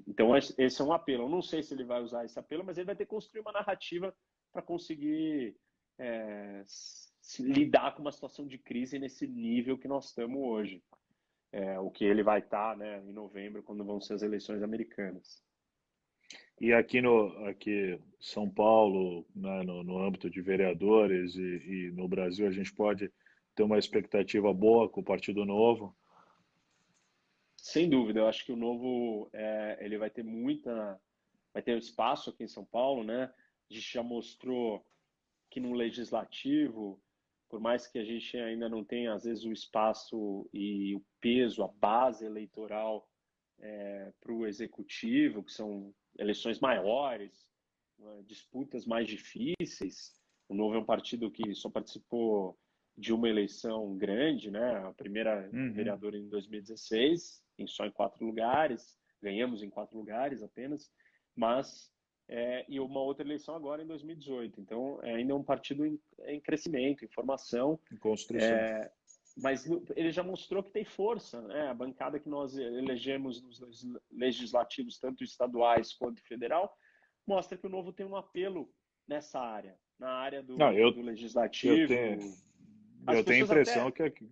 Então, esse é um apelo. Eu não sei se ele vai usar esse apelo, mas ele vai ter que construir uma narrativa para conseguir lidar com uma situação de crise nesse nível que nós estamos hoje. O que ele vai estar, né, em novembro, quando vão ser as eleições americanas. E aqui São Paulo, né, no âmbito de vereadores e no Brasil, a gente pode ter uma expectativa boa com o Partido Novo. Sem dúvida, eu acho que o novo ele vai ter espaço aqui em São Paulo, né? A gente já mostrou que no legislativo, por mais que a gente ainda não tenha às vezes o espaço e o peso, a base eleitoral para o executivo, que são eleições maiores, disputas mais difíceis. O Novo é um partido que só participou de uma eleição grande, né? A primeira Uhum. vereadora em 2016, só em 4 lugares, ganhamos em 4 lugares apenas, mas e uma outra eleição agora em 2018. Então, ainda é um partido em crescimento, em formação, Em construção. mas ele já mostrou que tem força, né? A bancada que nós elegemos nos legislativos, tanto estaduais quanto federal, mostra que o Novo tem um apelo nessa área, na área Não, do eu tenho, legislativo. As eu tenho a pessoas impressão até que aqui,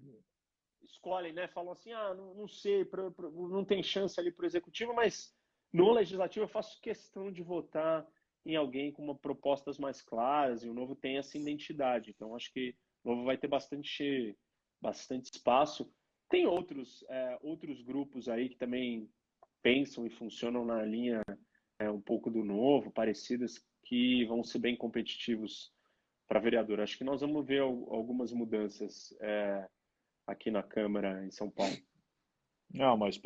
escolhem, né? Falam assim, não sei, não tem chance ali para o executivo, mas no legislativo eu faço questão de votar em alguém com uma propostas mais claras e o Novo tem essa identidade. Então acho que o Novo vai ter bastante espaço. Tem outros grupos aí que também pensam e funcionam na linha um pouco do Novo, parecidas, que vão ser bem competitivos para vereador. Acho que nós vamos ver algumas mudanças aqui na Câmara em São Paulo. não, mas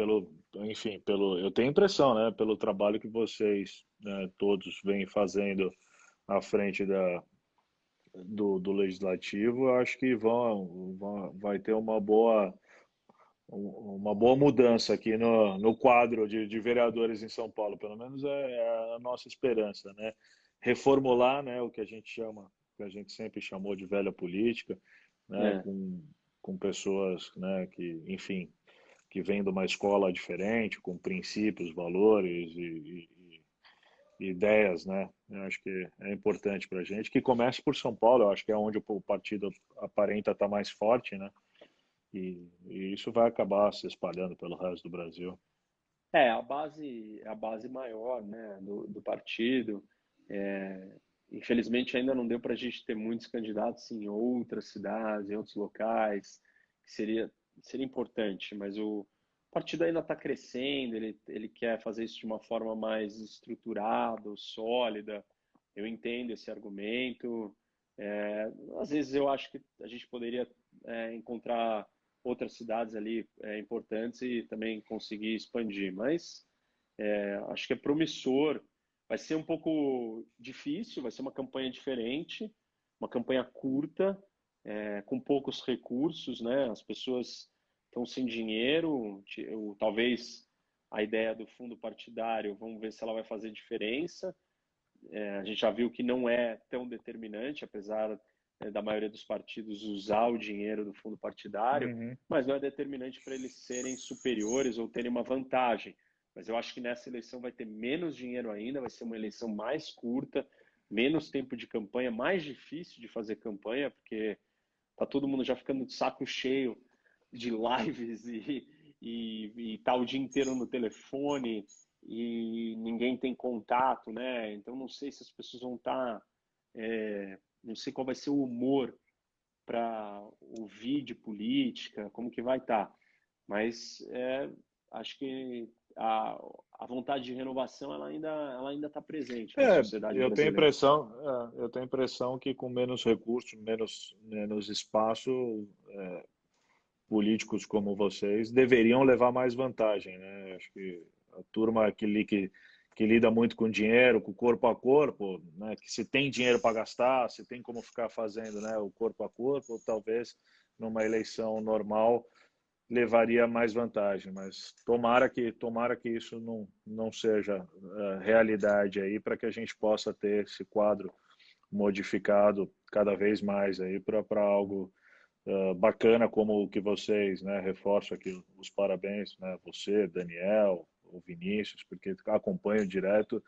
enfim, eu tenho a impressão, né, pelo trabalho que vocês, né, todos vêm fazendo à frente do legislativo, eu acho que vai ter uma boa mudança aqui no quadro de vereadores em São Paulo, pelo menos é a nossa esperança, né? Reformular, né, o que a gente chama que a gente sempre chamou de velha política, né, É. com pessoas, né, que, enfim, que vêm de uma escola diferente, com princípios, valores e ideias, né? Eu acho que é importante para a gente. Que comece por São Paulo, eu acho que é onde o partido aparenta estar mais forte, né? E isso vai acabar se espalhando pelo resto do Brasil. A base maior, né, do partido. É, infelizmente ainda não deu para a gente ter muitos candidatos em outras cidades, em outros locais, que seria importante, mas o partido ainda está crescendo, ele quer fazer isso de uma forma mais estruturada, sólida. Eu entendo esse argumento. Às vezes eu acho que a gente poderia encontrar outras cidades ali importantes e também conseguir expandir, mas acho que é promissor. Vai ser um pouco difícil, vai ser uma campanha diferente, uma campanha curta, com poucos recursos, né? As pessoas estão sem dinheiro, talvez a ideia do fundo partidário, vamos ver se ela vai fazer diferença. A gente já viu que não é tão determinante, apesar da maioria dos partidos usar o dinheiro do fundo partidário, Uhum. mas não é determinante para eles serem superiores ou terem uma vantagem. Mas eu acho que nessa eleição vai ter menos dinheiro ainda, vai ser uma eleição mais curta, menos tempo de campanha, mais difícil de fazer campanha, porque tá todo mundo já ficando de saco cheio de lives e tá o dia inteiro no telefone e ninguém tem contato, né? Então não sei se as pessoas vão estar, não sei qual vai ser o humor para ouvir de política, como que vai estar. Mas acho que a vontade de renovação ela ainda está presente na É, sociedade brasileira. eu tenho a impressão que com menos recursos, menos espaço, políticos como vocês deveriam levar mais vantagem, né? Acho que a turma que lida muito com dinheiro, com corpo a corpo, né? Que se tem dinheiro para gastar, se tem como ficar fazendo, né? O corpo a corpo, talvez numa eleição normal levaria mais vantagem, mas tomara que isso não seja realidade aí para que a gente possa ter esse quadro modificado cada vez mais aí para algo bacana como o que vocês, né? Reforço aqui os parabéns, né? Você, Daniel, o Vinícius, porque acompanho direto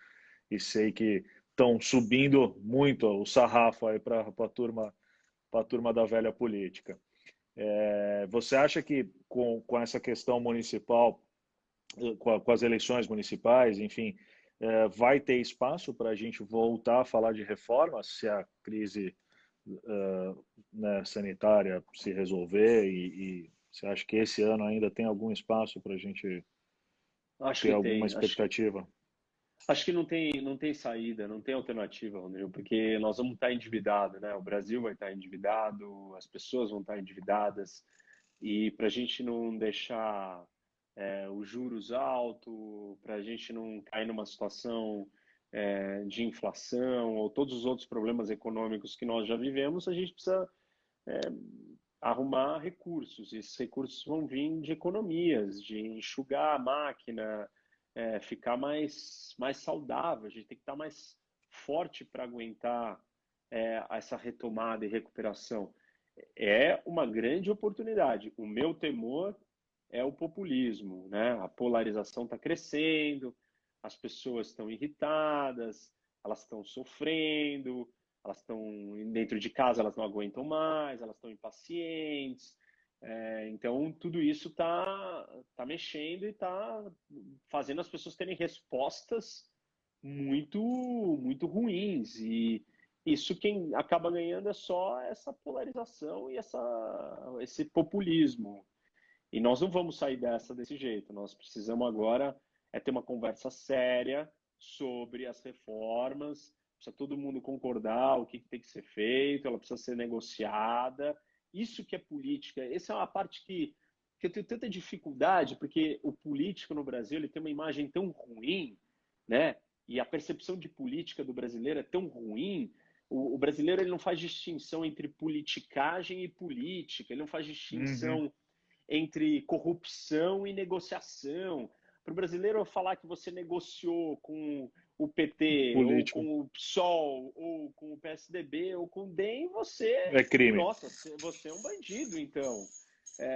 e sei que estão subindo muito o sarrafo aí para a turma da velha política. Você acha que com essa questão municipal, com as eleições municipais, enfim, vai ter espaço para a gente voltar a falar de reformas se a crise né, sanitária se resolver e você acha que esse ano ainda tem algum espaço para a gente Acho ter que alguma tem, expectativa? acho que não tem saída, não tem alternativa, Rodrigo, porque nós vamos estar endividados, né? O Brasil vai estar endividado, as pessoas vão estar endividadas, e para a gente não deixar os juros altos, para a gente não cair numa situação de inflação ou todos os outros problemas econômicos que nós já vivemos, a gente precisa arrumar recursos. E esses recursos vão vir de economias, de enxugar a máquina, ficar mais saudável. A gente tem que estar mais forte para aguentar essa retomada e recuperação. É uma grande oportunidade. O meu temor é o populismo, né? A polarização está crescendo, as pessoas estão irritadas, elas estão sofrendo, elas estão dentro de casa, elas não aguentam mais, elas estão impacientes. Então, tudo isso tá mexendo e está fazendo as pessoas terem respostas muito, muito ruins. E isso quem acaba ganhando é só essa polarização e esse populismo. E nós não vamos sair desse jeito. Nós precisamos agora ter uma conversa séria sobre as reformas. Precisa todo mundo concordar o que tem que ser feito, ela precisa ser negociada. Isso que é política. Essa é uma parte que eu tenho tanta dificuldade, porque o político no Brasil ele tem uma imagem tão ruim, né? E a percepção de política do brasileiro é tão ruim. O brasileiro ele não faz distinção entre politicagem e política, ele não faz Uhum. distinção entre corrupção e negociação. Para o brasileiro falar que você negociou com o PT, ou Político. com o PSOL, ou com o PSDB, ou com o DEM, É crime. nossa, você é um bandido, então.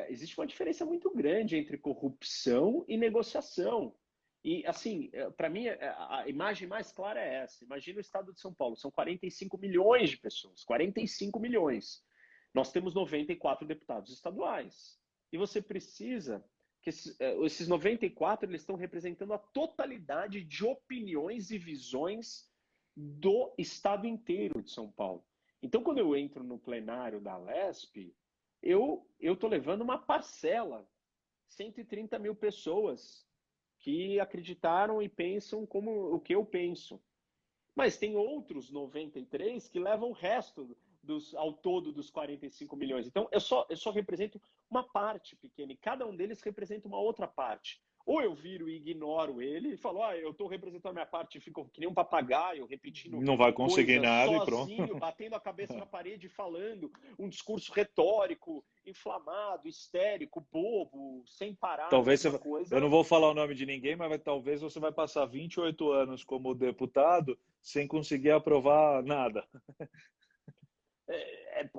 Existe uma diferença muito grande entre corrupção e negociação. E, assim, para mim, a imagem mais clara é essa. Imagina o estado de São Paulo, são 45 milhões de pessoas, 45 milhões. Nós temos 94 deputados estaduais. E você precisa que esses 94 eles estão representando a totalidade de opiniões e visões do estado inteiro de São Paulo. Então, quando eu entro no plenário da Lesp, eu estou levando uma parcela, 130 mil pessoas que acreditaram e pensam como o que eu penso. Mas tem outros 93 que levam o resto ao todo dos 45 milhões. Então, eu só represento uma parte pequena e cada um deles representa uma outra parte. Ou eu viro e ignoro ele e falo, eu estou representando a minha parte e fico que nem um papagaio, repetindo Não vai conseguir coisas nada sozinho, e pronto. batendo a cabeça na parede, falando um discurso retórico, inflamado, histérico, bobo, sem parar, a Talvez mesma eu coisa. não vou falar o nome de ninguém, mas talvez você vai passar 28 anos como deputado sem conseguir aprovar nada.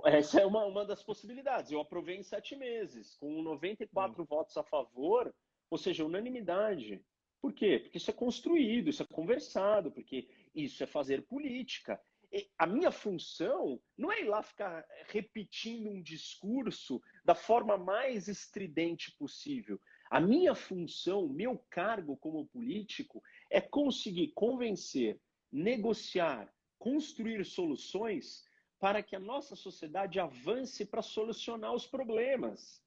Essa é uma das possibilidades. Eu aprovei em 7 meses, com 94 votos a favor, ou seja, unanimidade. Por quê? Porque isso é construído, isso é conversado, porque isso é fazer política. E a minha função não é ir lá ficar repetindo um discurso da forma mais estridente possível. A minha função, meu cargo como político, é conseguir convencer, negociar, construir soluções para que a nossa sociedade avance para solucionar os problemas.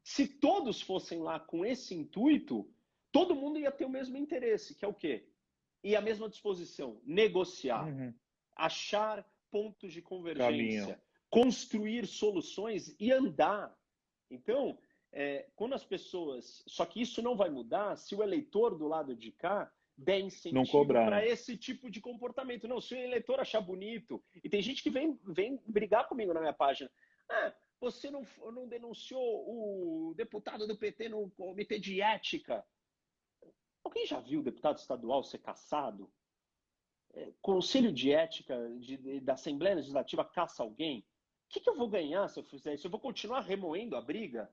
Se todos fossem lá com esse intuito, todo mundo ia ter o mesmo interesse, que é o quê? E a mesma disposição, negociar, Uhum. achar pontos de Caminho. convergência, construir soluções e andar. Então, quando as pessoas. Só que isso não vai mudar se o eleitor do lado de cá der Não incentivo cobrar, para né? esse tipo de comportamento. Não, se o eleitor achar bonito, e tem gente que vem brigar comigo na minha página. Você não denunciou o deputado do PT no comitê de ética. Alguém já viu o deputado estadual ser caçado? Conselho de ética da Assembleia Legislativa caça alguém? O que eu vou ganhar se eu fizer isso? Eu vou continuar remoendo a briga?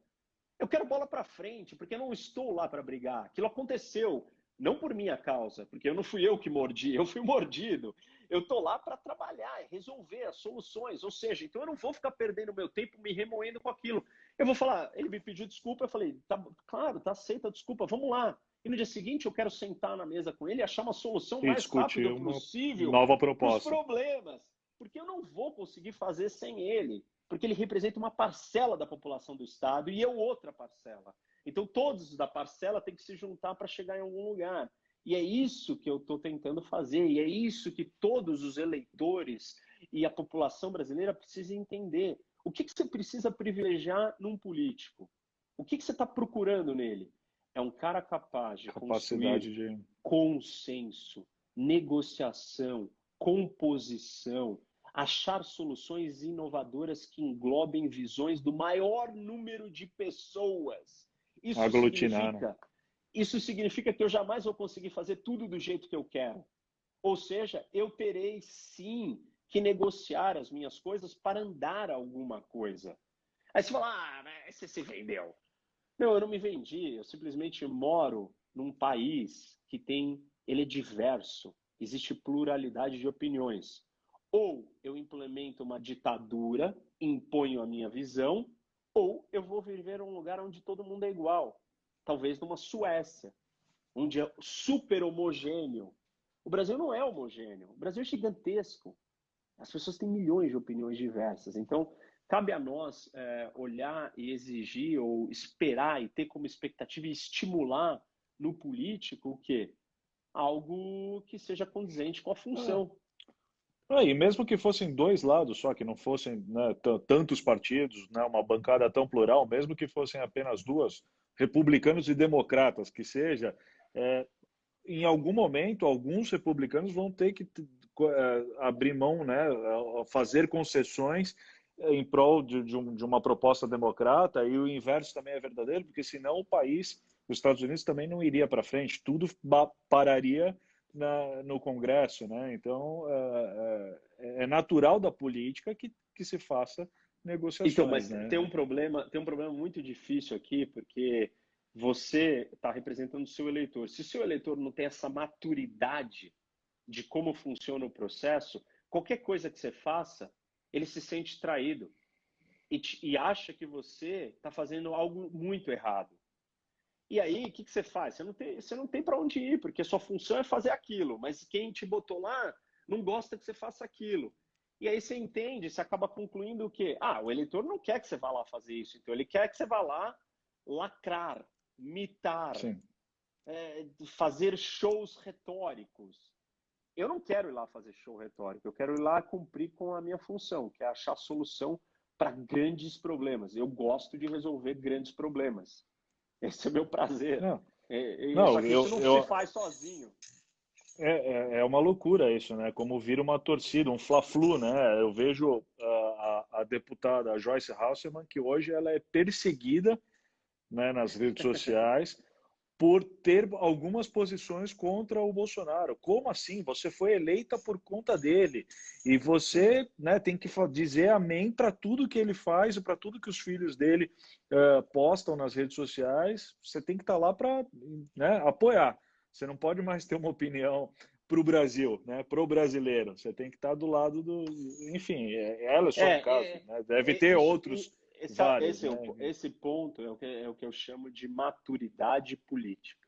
Eu quero bola para frente, porque eu não estou lá para brigar. Aquilo aconteceu, não por minha causa, porque eu não fui eu que mordi, eu fui mordido. Eu estou lá para trabalhar e resolver as soluções. Ou seja, então eu não vou ficar perdendo meu tempo me remoendo com aquilo. Eu vou falar, ele me pediu desculpa, eu falei, tá, claro, tá aceita a desculpa, vamos lá. E no dia seguinte eu quero sentar na mesa com ele e achar uma solução E mais discutir rápida uma possível nova para os proposta. problemas. Porque eu não vou conseguir fazer sem ele porque ele representa uma parcela da população do Estado e eu outra parcela. Então, todos da parcela têm que se juntar para chegar em algum lugar. E é isso que eu estou tentando fazer, e é isso que todos os eleitores e a população brasileira precisam entender. O que você precisa privilegiar num político? O que você está procurando nele? É um cara capaz de construir Capacidade de. consenso, negociação, composição, achar soluções inovadoras que englobem visões do maior número de pessoas. Isso Aglutinar, né? significa, isso significa que eu jamais vou conseguir fazer tudo do jeito que eu quero. Ou seja, eu terei sim que negociar as minhas coisas para andar alguma coisa. Aí você fala, mas você se vendeu. Não, eu não me vendi, eu simplesmente moro num país que ele é diverso, existe pluralidade de opiniões. Ou eu implemento uma ditadura, imponho a minha visão, ou eu vou viver em um lugar onde todo mundo é igual. Talvez numa Suécia, onde é super homogêneo. O Brasil não é homogêneo, o Brasil é gigantesco. As pessoas têm milhões de opiniões diversas. Então, cabe a nós olhar e exigir ou esperar e ter como expectativa e estimular no político o quê? Algo que seja condizente com a função. E mesmo que fossem dois lados só, que não fossem, né, tantos partidos, né, uma bancada tão plural, mesmo que fossem apenas duas, republicanos e democratas, que seja, em algum momento, alguns republicanos vão ter que abrir mão, né, fazer concessões em prol de uma proposta democrata, e o inverso também é verdadeiro, porque senão o país, os Estados Unidos, também não iria para frente, tudo pararia no Congresso, né? Então, é natural da política que se faça Então, negociações, mas né? tem um problema muito difícil aqui, porque você está representando o seu eleitor. Se o seu eleitor não tem essa maturidade de como funciona o processo, qualquer coisa que você faça, ele se sente traído e acha que você está fazendo algo muito errado. E aí, o que você faz? Você não tem para onde ir, porque sua função é fazer aquilo, mas quem te botou lá não gosta que você faça aquilo. E aí você entende, você acaba concluindo o quê? Ah, o eleitor não quer que você vá lá fazer isso, então ele quer que você vá lá lacrar, mitar, Sim. fazer shows retóricos. Eu não quero ir lá fazer show retórico, eu quero ir lá cumprir com a minha função, que é achar solução para grandes problemas. Eu gosto de resolver grandes problemas. Esse é o meu prazer. Não, Só não, que isso não se faz sozinho. é uma loucura isso, né? Como vira uma torcida, um fla-flu, né? Eu vejo a deputada a Joyce Hasselmann, que hoje ela é perseguida, né, nas redes sociais por ter algumas posições contra o Bolsonaro. Como assim? Você foi eleita por conta dele e você, né, tem que dizer amém para tudo que ele faz e para tudo que os filhos dele postam nas redes sociais. Você tem que estar lá para, né, apoiar. Você não pode mais ter uma opinião para o Brasil, né, para o brasileiro. Você tem que estar do lado do... Enfim, ela é só um caso, né? Deve ter Isso, outros vários, né? esse ponto é o que eu chamo de maturidade política.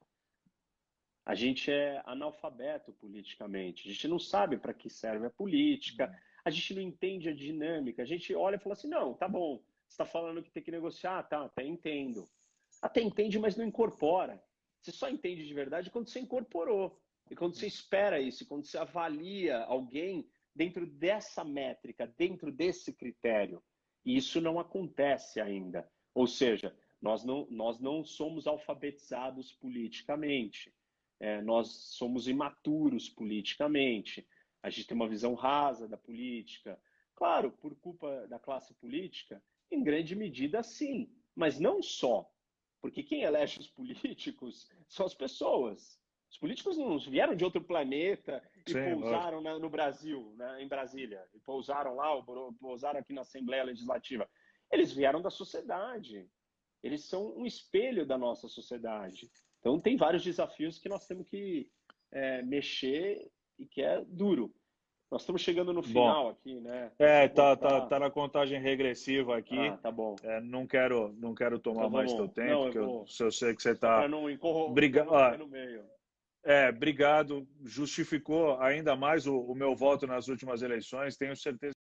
A gente é analfabeto politicamente, a gente não sabe para que serve a política, a gente não entende a dinâmica, a gente olha e fala assim, não, tá bom, você está falando que tem que negociar, tá, até entendo. Até entende, mas não incorpora. Você só entende de verdade quando você incorporou. E quando você espera isso, quando você avalia alguém dentro dessa métrica, dentro desse critério. E isso não acontece ainda. Ou seja, nós não somos alfabetizados politicamente. Nós somos imaturos politicamente. A gente tem uma visão rasa da política. Claro, por culpa da classe política, em grande medida, sim. Mas não só. Porque quem elege os políticos são as pessoas. Os políticos não vieram de outro planeta e Sim, lógico. pousaram no Brasil, né, em Brasília, e pousaram lá, ou pousaram aqui na Assembleia Legislativa. Eles vieram da sociedade. Eles são um espelho da nossa sociedade. Então, tem vários desafios que nós temos que mexer e que é duro. Nós estamos chegando no Bom, final aqui, né? Nós vamos voltar. tá na contagem regressiva Ah, aqui. tá bom. Não quero tomar Então mais teu vamos. Não, tempo, eu que vou. eu sei que você Só para está. não interromper Obrigado. no meio. Obrigado. Justificou ainda mais o meu voto nas últimas eleições. Tenho certeza.